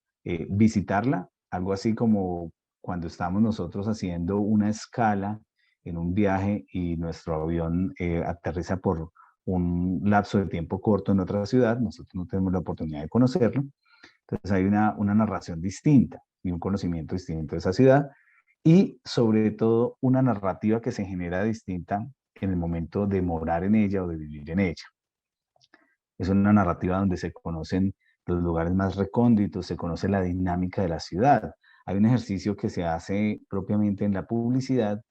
visitarla, algo así como cuando estamos nosotros haciendo una escala en un viaje y nuestro avión aterriza por un lapso de tiempo corto en otra ciudad, nosotros no tenemos la oportunidad de conocerlo, entonces hay una narración distinta y un conocimiento distinto de esa ciudad y sobre todo una narrativa que se genera distinta en el momento de morar en ella o de vivir en ella. Es una narrativa donde se conocen los lugares más recónditos, se conoce la dinámica de la ciudad. Hay un ejercicio que se hace propiamente en la publicidad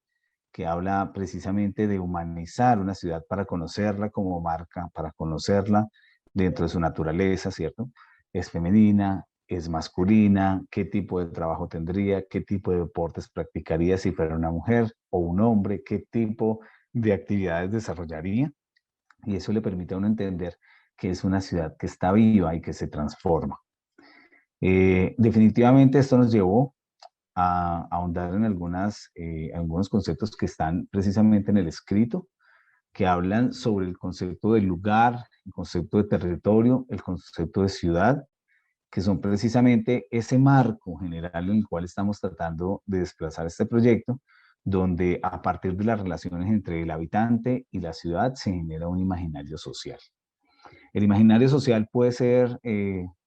que habla precisamente de humanizar una ciudad para conocerla como marca, para conocerla dentro de su naturaleza, ¿cierto? Es femenina, es masculina, qué tipo de trabajo tendría, qué tipo de deportes practicaría si fuera una mujer o un hombre, qué tipo de actividades desarrollaría. Y eso le permite a uno entender que es una ciudad que está viva y que se transforma. Definitivamente esto nos llevó a ahondar en algunos conceptos que están precisamente en el escrito, que hablan sobre el concepto de lugar, el concepto de territorio, el concepto de ciudad, que son precisamente ese marco general en el cual estamos tratando de desplazar este proyecto, donde a partir de las relaciones entre el habitante y la ciudad se genera un imaginario social. El imaginario social puede ser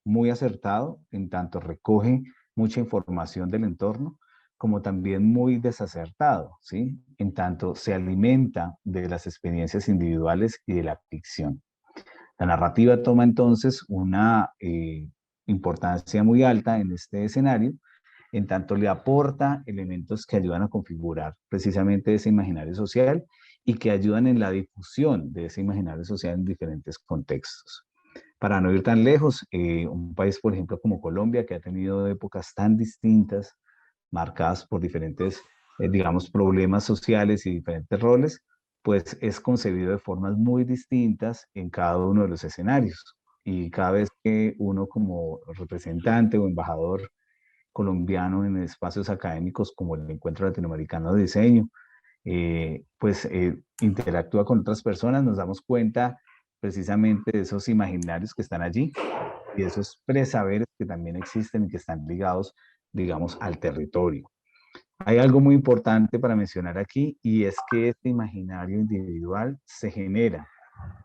muy acertado, en tanto recoge mucha información del entorno, como también muy desacertado, ¿sí? En tanto se alimenta de las experiencias individuales y de la ficción. La narrativa toma entonces una importancia muy alta en este escenario, en tanto le aporta elementos que ayudan a configurar precisamente ese imaginario social y que ayudan en la difusión de ese imaginario social en diferentes contextos. Para no ir tan lejos, un país, por ejemplo, como Colombia, que ha tenido épocas tan distintas, marcadas por diferentes, digamos, problemas sociales y diferentes roles, pues es concebido de formas muy distintas en cada uno de los escenarios. Y cada vez que uno como representante o embajador colombiano en espacios académicos como el Encuentro Latinoamericano de Diseño, interactúa con otras personas, nos damos cuenta precisamente de esos imaginarios que están allí y de esos presaberes que también existen y que están ligados, digamos, al territorio. Hay algo muy importante para mencionar aquí y es que este imaginario individual se genera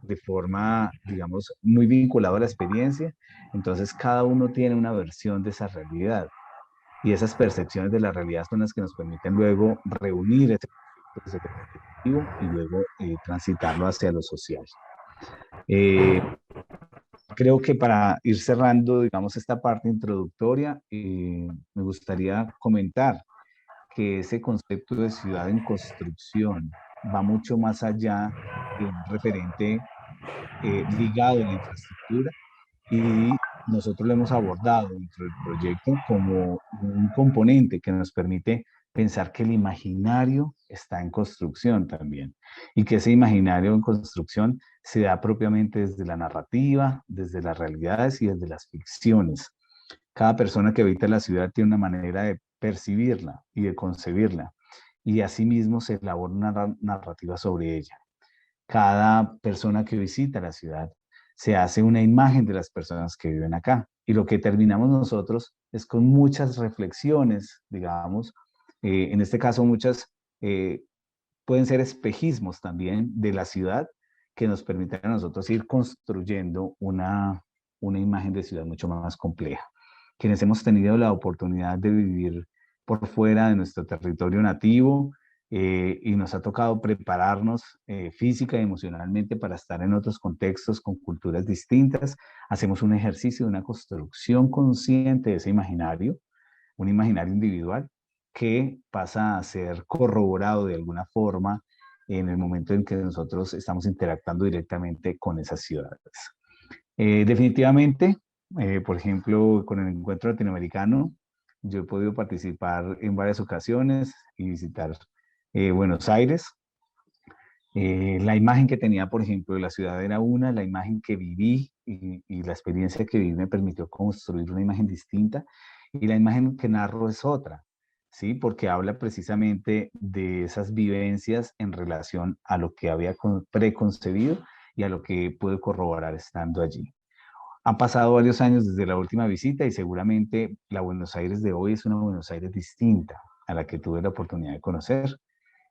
de forma, digamos, muy vinculado a la experiencia, entonces cada uno tiene una versión de esa realidad y esas percepciones de la realidad son las que nos permiten luego reunir ese concepto colectivo y luego transitarlo hacia lo social. Creo que para ir cerrando, digamos, esta parte introductoria, me gustaría comentar que ese concepto de ciudad en construcción va mucho más allá de un referente ligado a la infraestructura y nosotros lo hemos abordado dentro del proyecto como un componente que nos permite pensar que el imaginario está en construcción también y que ese imaginario en construcción se da propiamente desde la narrativa, desde las realidades y desde las ficciones. Cada persona que habita la ciudad tiene una manera de percibirla y de concebirla y asimismo se elabora una narrativa sobre ella. Cada persona que visita la ciudad se hace una imagen de las personas que viven acá. Y lo que terminamos nosotros es con muchas reflexiones, digamos, en este caso muchas pueden ser espejismos también de la ciudad que nos permiten a nosotros ir construyendo una imagen de ciudad mucho más compleja. Quienes hemos tenido la oportunidad de vivir por fuera de nuestro territorio nativo, y nos ha tocado prepararnos física y emocionalmente para estar en otros contextos con culturas distintas. Hacemos un ejercicio de una construcción consciente de ese imaginario, un imaginario individual que pasa a ser corroborado de alguna forma en el momento en que nosotros estamos interactuando directamente con esas ciudades. Definitivamente, por ejemplo, con el Encuentro Latinoamericano, yo he podido participar en varias ocasiones y visitar Buenos Aires. La imagen que tenía, por ejemplo, de la ciudad era una, la imagen que viví y la experiencia que viví me permitió construir una imagen distinta y la imagen que narro es otra, ¿sí? Porque habla precisamente de esas vivencias en relación a lo que había preconcebido y a lo que pude corroborar estando allí. Han pasado varios años desde la última visita y seguramente la Buenos Aires de hoy es una Buenos Aires distinta a la que tuve la oportunidad de conocer.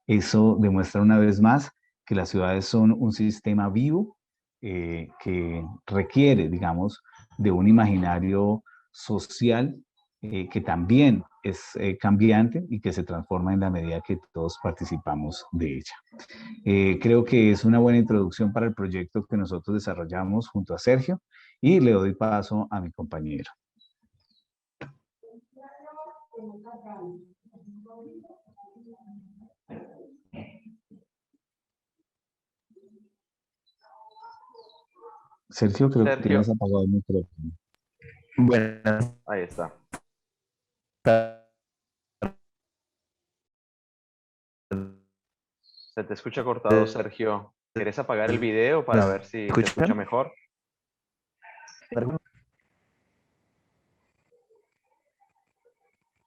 Eso demuestra una vez más que las ciudades son un sistema vivo que requiere, digamos, de un imaginario social que también es cambiante y que se transforma en la medida que todos participamos de ella. Creo que es una buena introducción para el proyecto que nosotros desarrollamos junto a Sergio y le doy paso a mi compañero. Sergio, creo que Sergio. tienes apagado el micrófono. Buenas Ahí está. tardes. Se te escucha cortado, Sergio. ¿Quieres apagar el video para ver si se ¿Escuchan? escucha mejor?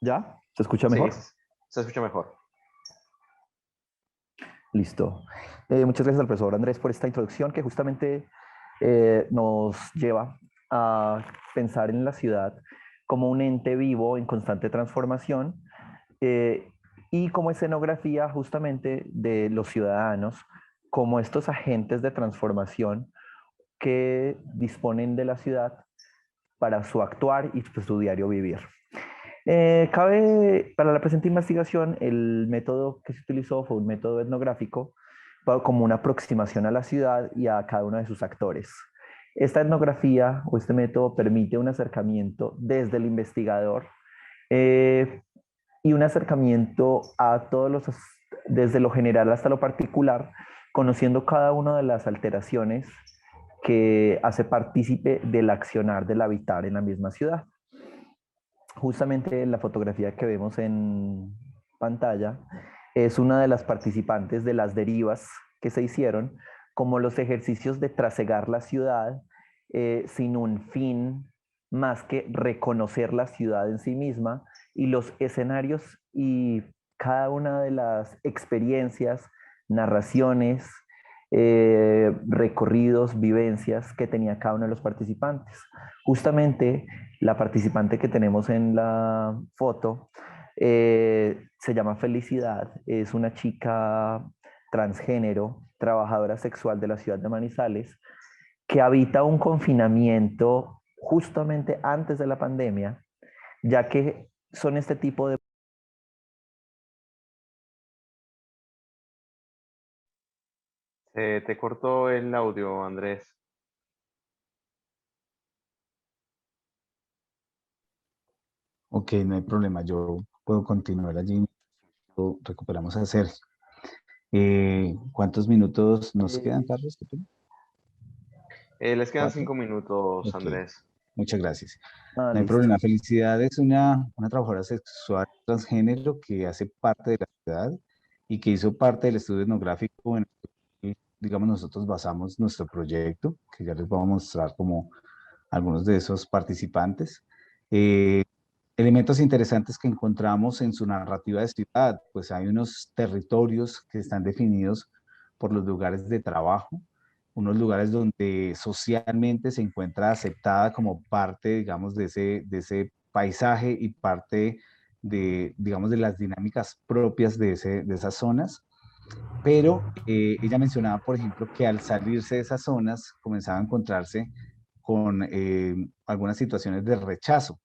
¿Ya? ¿Se escucha Sí, mejor? se escucha mejor. Listo. Muchas gracias al profesor Andrés por esta introducción que justamente nos lleva a pensar en la ciudad como un ente vivo en constante transformación y como escenografía justamente de los ciudadanos, como estos agentes de transformación que disponen de la ciudad para su actuar y pues, su diario vivir. Para la presente investigación, el método que se utilizó fue un método etnográfico como una aproximación a la ciudad y a cada uno de sus actores. Esta etnografía o este método permite un acercamiento desde el investigador y un acercamiento a desde lo general hasta lo particular, conociendo cada una de las alteraciones que hace partícipe del accionar del habitar en la misma ciudad. Justamente la fotografía que vemos en pantalla es una de las participantes de las derivas que se hicieron, como los ejercicios de trasegar la ciudad sin un fin más que reconocer la ciudad en sí misma y los escenarios y cada una de las experiencias, narraciones, recorridos, vivencias que tenía cada uno de los participantes. Justamente la participante que tenemos en la foto se llama Felicidad, es una chica transgénero, trabajadora sexual de la ciudad de Manizales, que habita un confinamiento justamente antes de la pandemia, ya que son este tipo de... Te cortó el audio, Andrés. Ok, no hay problema, yo puedo continuar allí. Recuperamos a Sergio. ¿Cuántos minutos nos quedan, Carlos? Les quedan 4. 5 minutos, Ok, Andrés. muchas gracias. Ah, No hay listo. problema. Felicidad es una trabajadora sexual transgénero que hace parte de la ciudad y que hizo parte del estudio etnográfico en el que, digamos, nosotros basamos nuestro proyecto, que ya les voy a mostrar como algunos de esos participantes. Elementos interesantes que encontramos en su narrativa de ciudad, pues hay unos territorios que están definidos por los lugares de trabajo, unos lugares donde socialmente se encuentra aceptada como parte, digamos, de ese paisaje y parte de, digamos, de las dinámicas propias de esas zonas. Pero ella mencionaba, por ejemplo, que al salirse de esas zonas comenzaba a encontrarse con algunas situaciones de rechazo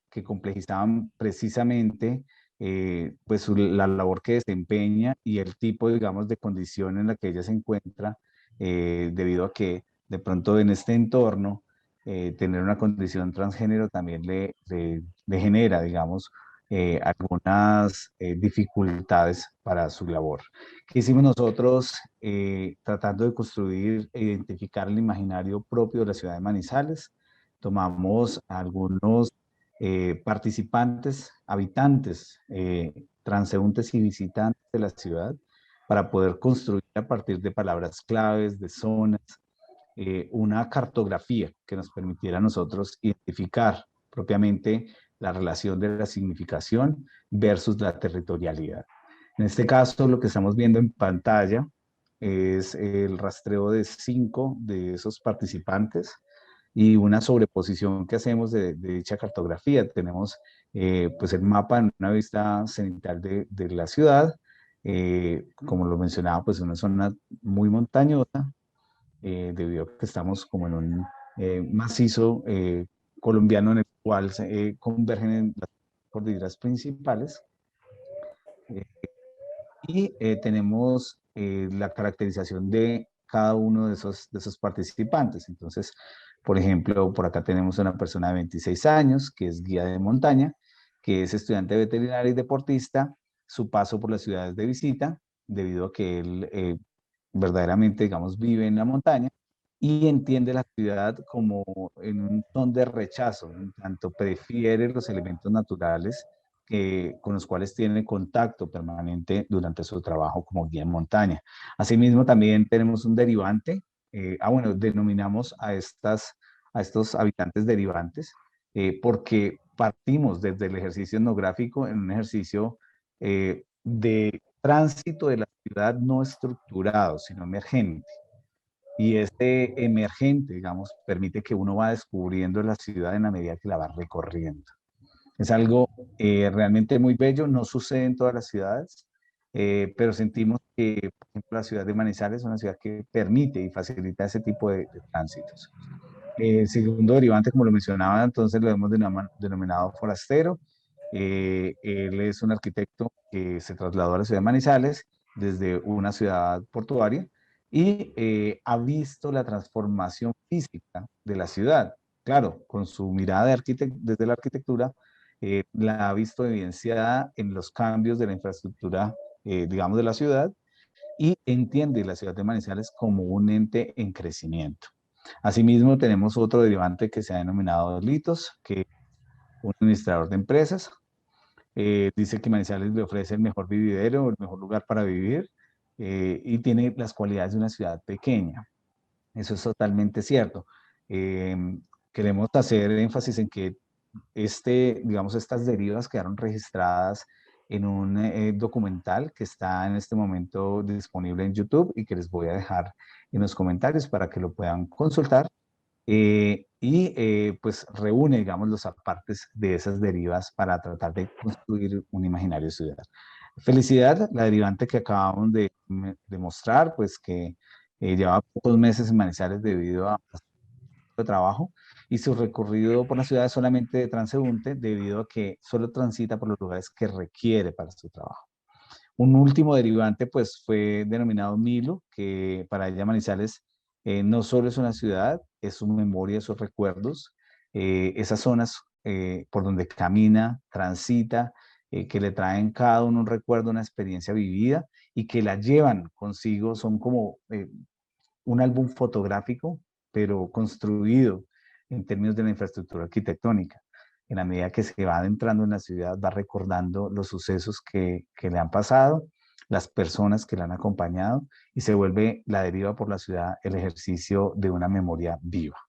que complejizaban precisamente pues la labor que desempeña y el tipo, digamos, de condición en la que ella se encuentra, debido a que de pronto en este entorno tener una condición transgénero también le genera, digamos, algunas dificultades para su labor. ¿Qué hicimos nosotros tratando de construir e identificar el imaginario propio de la ciudad de Manizales? Tomamos algunos participantes, habitantes, transeúntes y visitantes de la ciudad para poder construir a partir de palabras claves, de zonas, una cartografía que nos permitiera a nosotros identificar propiamente la relación de la significación versus la territorialidad. En este caso, lo que estamos viendo en pantalla es el rastreo de 5 de esos participantes y una sobreposición que hacemos de dicha cartografía. Tenemos pues el mapa en una vista cenital de la ciudad, como lo mencionaba, pues una zona muy montañosa, debido a que estamos como en un macizo colombiano en el cual se convergen las cordilleras principales. Y tenemos la caracterización de cada uno de esos participantes. Entonces, por ejemplo, por acá tenemos una persona de 26 años, que es guía de montaña, que es estudiante veterinario y deportista, su paso por las ciudades de visita, debido a que él verdaderamente, digamos, vive en la montaña, y entiende la ciudad como en un ton de rechazo, en tanto prefiere los elementos naturales con los cuales tiene contacto permanente durante su trabajo como guía en montaña. Asimismo, también tenemos un derivante, bueno, denominamos a estos habitantes derivantes, porque partimos desde el ejercicio etnográfico en un ejercicio de tránsito de la ciudad no estructurado, sino emergente. Y este emergente, digamos, permite que uno va descubriendo la ciudad en la medida que la va recorriendo. Es algo realmente muy bello, no sucede en todas las ciudades, pero sentimos que, por ejemplo, la ciudad de Manizales es una ciudad que permite y facilita ese tipo de tránsitos. El segundo derivante, como lo mencionaba, entonces lo hemos denominado forastero. Él es un arquitecto que se trasladó a la ciudad de Manizales desde una ciudad portuaria y ha visto la transformación física de la ciudad. Claro, con su mirada desde la arquitectura, la ha visto evidenciada en los cambios de la infraestructura, digamos, de la ciudad, y entiende la ciudad de Manizales como un ente en crecimiento. Asimismo, tenemos otro derivante que se ha denominado Litos, que es un administrador de empresas. Dice que Manizales le ofrece el mejor vividero, el mejor lugar para vivir, y tiene las cualidades de una ciudad pequeña. Eso es totalmente cierto. Eh, Queremos hacer énfasis en que digamos, estas derivas quedaron registradas en un documental que está en este momento disponible en YouTube y que les voy a dejar en los comentarios para que lo puedan consultar. Pues reúne, digamos, los apartes de esas derivas para tratar de construir un imaginario ciudad. Felicidad, la derivante que acabamos de mostrar, pues que llevaba pocos meses en Manizales debido a trabajo, y su recorrido por la ciudad es solamente de transeúnte debido a que solo transita por los lugares que requiere para su trabajo. Un último derivante pues fue denominado Milo, que para ella Manizales no solo es una ciudad, es su memoria, sus recuerdos, esas zonas por donde camina, transita, que le traen cada uno un recuerdo, una experiencia vivida y que la llevan consigo, son como un álbum fotográfico, pero construido en términos de la infraestructura arquitectónica. En la medida que se va adentrando en la ciudad, va recordando los sucesos que le han pasado, las personas que la han acompañado, y se vuelve la deriva por la ciudad el ejercicio de una memoria viva.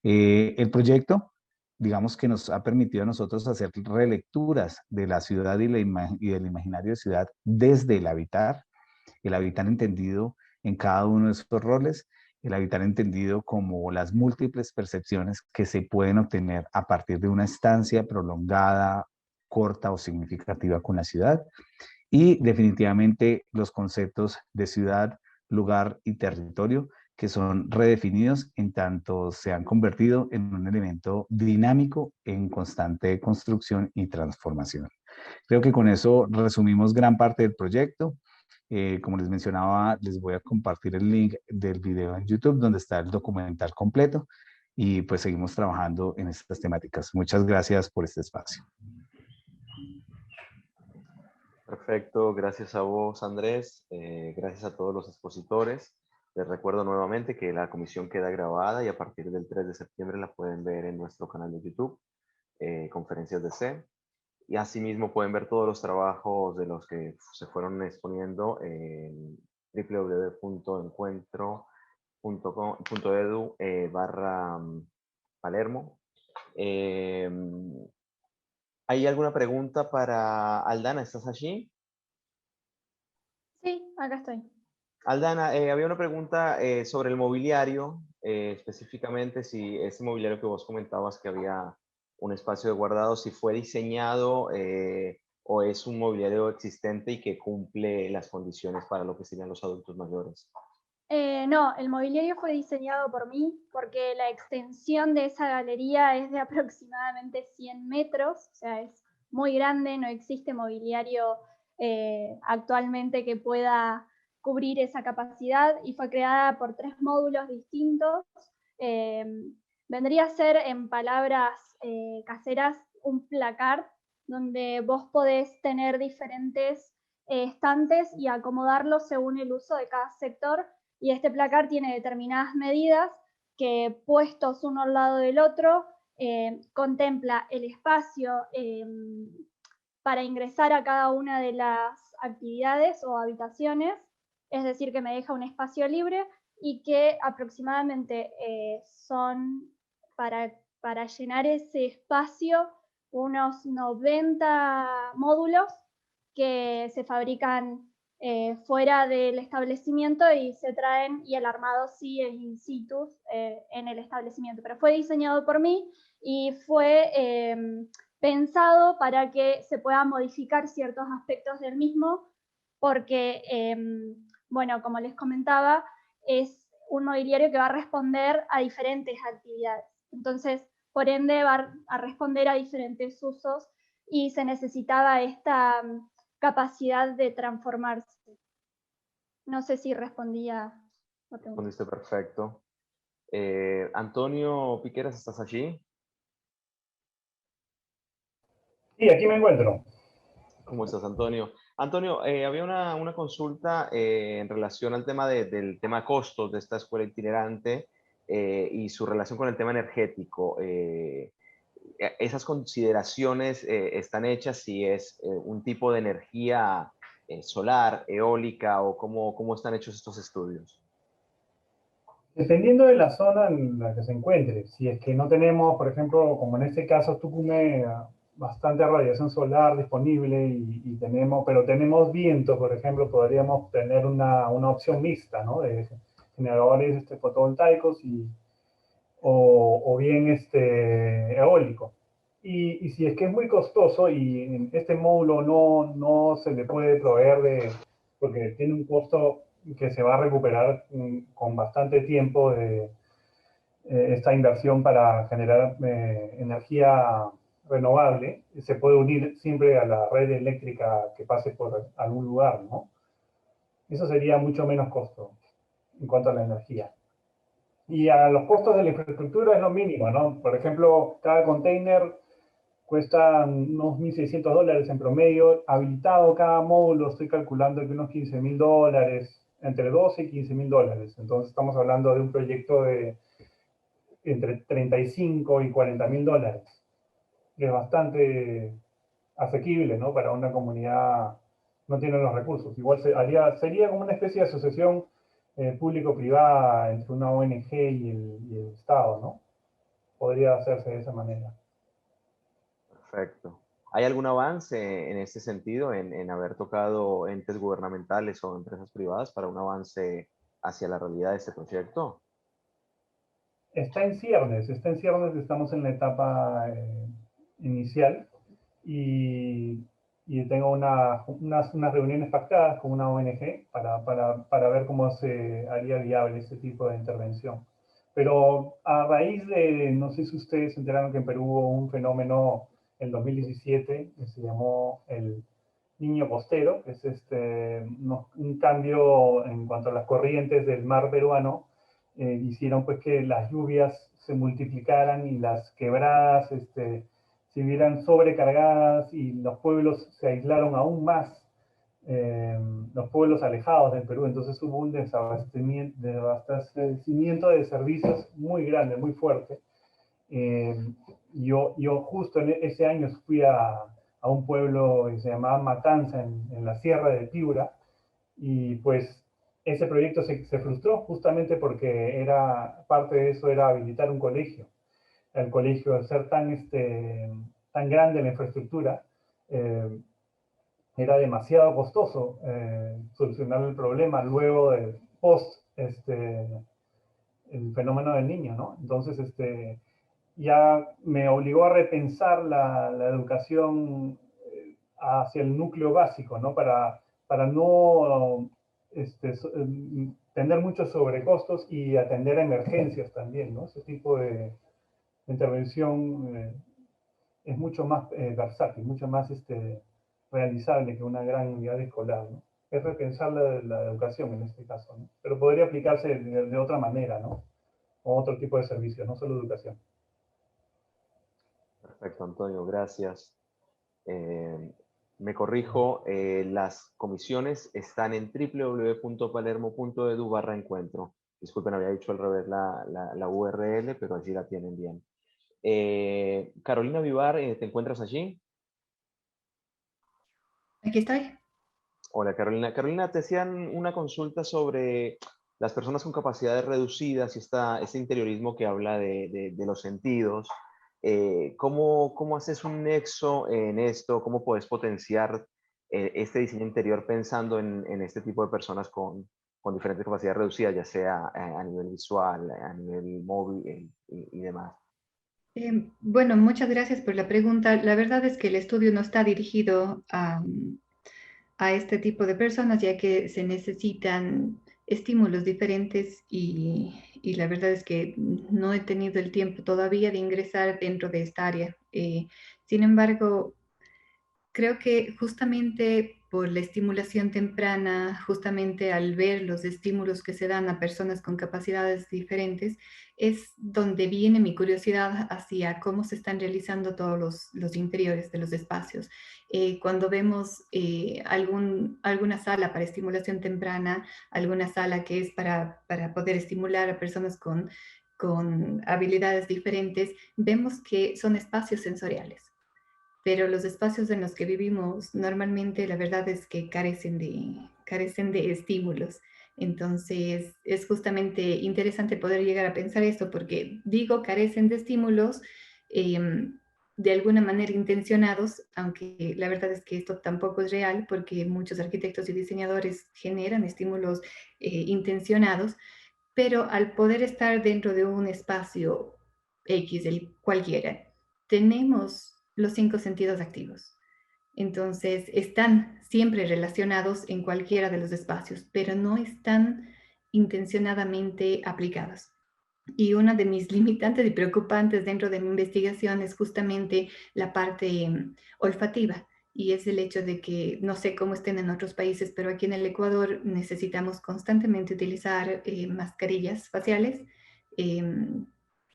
El proyecto, digamos que nos ha permitido a nosotros hacer relecturas de la ciudad y del imaginario de ciudad desde el habitar entendido en cada uno de esos roles, el habitar entendido como las múltiples percepciones que se pueden obtener a partir de una estancia prolongada, corta o significativa con la ciudad, y definitivamente los conceptos de ciudad, lugar y territorio que son redefinidos en tanto se han convertido en un elemento dinámico en constante construcción y transformación. Creo que con eso resumimos gran parte del proyecto. Como les mencionaba, les voy a compartir el link del video en YouTube donde está el documental completo y pues seguimos trabajando en estas temáticas. Muchas gracias por este espacio. Perfecto, gracias a vos, Andrés. Gracias a todos los expositores. Les recuerdo nuevamente que la comisión queda grabada y a partir del 3 de septiembre la pueden ver en nuestro canal de YouTube, Conferencias DC. Y asimismo pueden ver todos los trabajos de los que se fueron exponiendo en www.encuentro.edu/Palermo. ¿Hay alguna pregunta para Aldana? ¿Estás allí? Sí, acá estoy. Aldana, había una pregunta sobre el mobiliario, específicamente si ese mobiliario que vos comentabas que había un espacio de guardado, si fue diseñado o es un mobiliario existente y que cumple las condiciones para lo que serían los adultos mayores. No, el mobiliario fue diseñado por mí porque la extensión de esa galería es de aproximadamente 100 metros, o sea, es muy grande, no existe mobiliario actualmente que pueda cubrir esa capacidad y fue creada por 3 módulos distintos. Vendría a ser, en palabras caseras, un placard donde vos podés tener diferentes estantes y acomodarlos según el uso de cada sector. Y este placard tiene determinadas medidas que puestos uno al lado del otro, contempla el espacio para ingresar a cada una de las actividades o habitaciones, es decir, que me deja un espacio libre y que aproximadamente son para llenar ese espacio unos 90 módulos que se fabrican fuera del establecimiento y se traen, y el armado sí es in situ en el establecimiento, pero fue diseñado por mí y fue pensado para que se puedan modificar ciertos aspectos del mismo, porque, bueno, como les comentaba, es un mobiliario que va a responder a diferentes actividades. Entonces, por ende, va a responder a diferentes usos y se necesitaba esta capacidad de transformarse. No sé si respondía la pregunta. Respondiste perfecto. Antonio Piqueras, ¿estás allí? Sí, aquí me encuentro. ¿Cómo estás, Antonio? Antonio, había una consulta en relación al tema del tema costos de esta escuela itinerante y su relación con el tema energético. ¿Esas consideraciones están hechas si es un tipo de energía solar, eólica o cómo están hechos estos estudios? Dependiendo de la zona en la que se encuentre, si es que no tenemos, por ejemplo, como en este caso Tucumán, bastante radiación solar disponible pero tenemos viento, por ejemplo, podríamos tener una opción mixta, ¿no? De generadores fotovoltaicos o bien eólico. Y si es que es muy costoso y este módulo no se le puede proveer porque tiene un costo que se va a recuperar con bastante tiempo de esta inversión para generar energía renovable, se puede unir siempre a la red eléctrica que pase por algún lugar, ¿no? Eso sería mucho menos costo en cuanto a la energía. Y a los costos de la infraestructura es lo mínimo, ¿no? Por ejemplo, cada container cuesta unos $1.600 en promedio. Habilitado cada módulo, estoy calculando que unos $15.000, entre 12 y $15.000. Entonces estamos hablando de un proyecto de entre 35 y $40.000. Es bastante asequible, ¿no? Para una comunidad no tiene los recursos. Igual sería como una especie de asociación público-privada entre una ONG y el Estado, ¿no? Podría hacerse de esa manera. Perfecto. ¿Hay algún avance en este sentido, en haber tocado entes gubernamentales o empresas privadas para un avance hacia la realidad de este proyecto? Está en ciernes, estamos en la etapa inicial y tengo unas reuniones pactadas con una ONG para ver cómo se haría viable ese tipo de intervención. Pero a raíz no sé si ustedes se enteraron que en Perú hubo un fenómeno en 2017 que se llamó el Niño Costero, que es un cambio en cuanto a las corrientes del mar peruano, hicieron pues que las lluvias se multiplicaran y las quebradas se vieran sobrecargadas y los pueblos se aislaron aún más, los pueblos alejados del Perú. Entonces hubo un desabastecimiento de servicios muy grande, muy fuerte. Yo justo en ese año fui a un pueblo que se llamaba Matanza, en la sierra de Piura, y pues ese proyecto se frustró justamente porque parte de eso era habilitar un colegio. El colegio, al ser tan grande la infraestructura, era demasiado costoso solucionar el problema luego del el fenómeno del niño, ¿no? Entonces, ya me obligó a repensar la educación hacia el núcleo básico, ¿no? Para no tener muchos sobrecostos y atender emergencias también, ¿no? Ese tipo de intervención es mucho más versátil, mucho más realizable que una gran unidad escolar, ¿no? Es repensar la educación en este caso, ¿no? Pero podría aplicarse de otra manera, ¿no? O otro tipo de servicios, no solo educación. Perfecto, Antonio, gracias. Me corrijo, las comisiones están en www.palermo.edu/encuentro. Disculpen, había dicho al revés la URL, pero allí la tienen bien. Carolina Vivar, ¿te encuentras allí? Aquí estoy. Hola, Carolina. Carolina, te hacían una consulta sobre las personas con capacidades reducidas y este interiorismo que habla de los sentidos. ¿Cómo haces un nexo en esto? ¿Cómo puedes potenciar este diseño interior pensando en este tipo de personas con diferentes capacidades reducidas, ya sea a nivel visual, a nivel móvil y demás? Bueno, muchas gracias por la pregunta. La verdad es que el estudio no está dirigido a este tipo de personas, ya que se necesitan estímulos diferentes y la verdad es que no he tenido el tiempo todavía de ingresar dentro de esta área. Sin embargo, creo que justamente por la estimulación temprana, justamente al ver los estímulos que se dan a personas con capacidades diferentes, es donde viene mi curiosidad hacia cómo se están realizando todos los interiores de los espacios. Cuando vemos alguna sala para estimulación temprana, alguna sala que es para poder estimular a personas con habilidades diferentes, vemos que son espacios sensoriales, pero los espacios en los que vivimos normalmente la verdad es que carecen de estímulos. Entonces es justamente interesante poder llegar a pensar esto porque digo carecen de estímulos de alguna manera intencionados, aunque la verdad es que esto tampoco es real porque muchos arquitectos y diseñadores generan estímulos intencionados, pero al poder estar dentro de un espacio X, el cualquiera, tenemos los 5 sentidos activos. Entonces, están siempre relacionados en cualquiera de los espacios, pero no están intencionadamente aplicados. Y una de mis limitantes y preocupantes dentro de mi investigación es justamente la parte olfativa. Y es el hecho de que, no sé cómo estén en otros países, pero aquí en el Ecuador necesitamos constantemente utilizar mascarillas faciales, eh,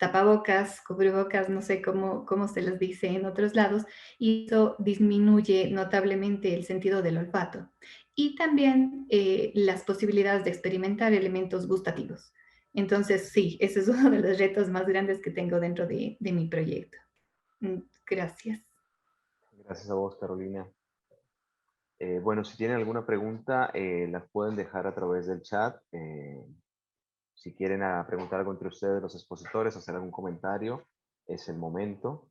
tapabocas, cubrebocas, no sé cómo se les dice en otros lados, y eso disminuye notablemente el sentido del olfato. Y también las posibilidades de experimentar elementos gustativos. Entonces, sí, ese es uno de los retos más grandes que tengo dentro de mi proyecto. Gracias. Gracias a vos, Carolina. Bueno, si tienen alguna pregunta, las pueden dejar a través del chat. Si quieren preguntar algo entre ustedes, los expositores, hacer algún comentario, es el momento.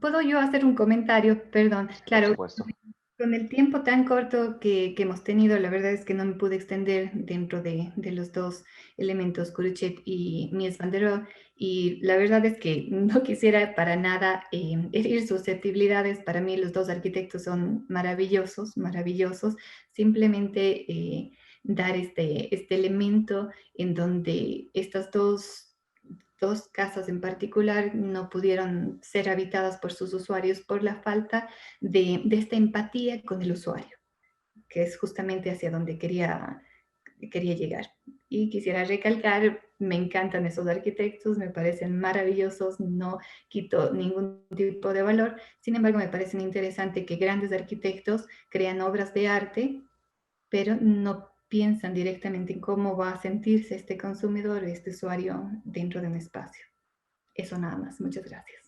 ¿Puedo yo hacer un comentario? Perdón. Claro, Por supuesto. con el tiempo tan corto que hemos tenido, la verdad es que no me pude extender dentro de los dos elementos, Khrushchev y Mies van der Rohe, y la verdad es que no quisiera para nada herir susceptibilidades. Para mí los dos arquitectos son maravillosos, maravillosos. Simplemente dar este elemento en donde estas dos casas en particular no pudieron ser habitadas por sus usuarios por la falta de esta empatía con el usuario, que es justamente hacia donde quería llegar. Y quisiera recalcar, me encantan esos arquitectos, me parecen maravillosos, no quito ningún tipo de valor, sin embargo me parece interesante que grandes arquitectos crean obras de arte, pero no piensan directamente en cómo va a sentirse este consumidor, este usuario dentro de un espacio. Eso nada más. Muchas gracias.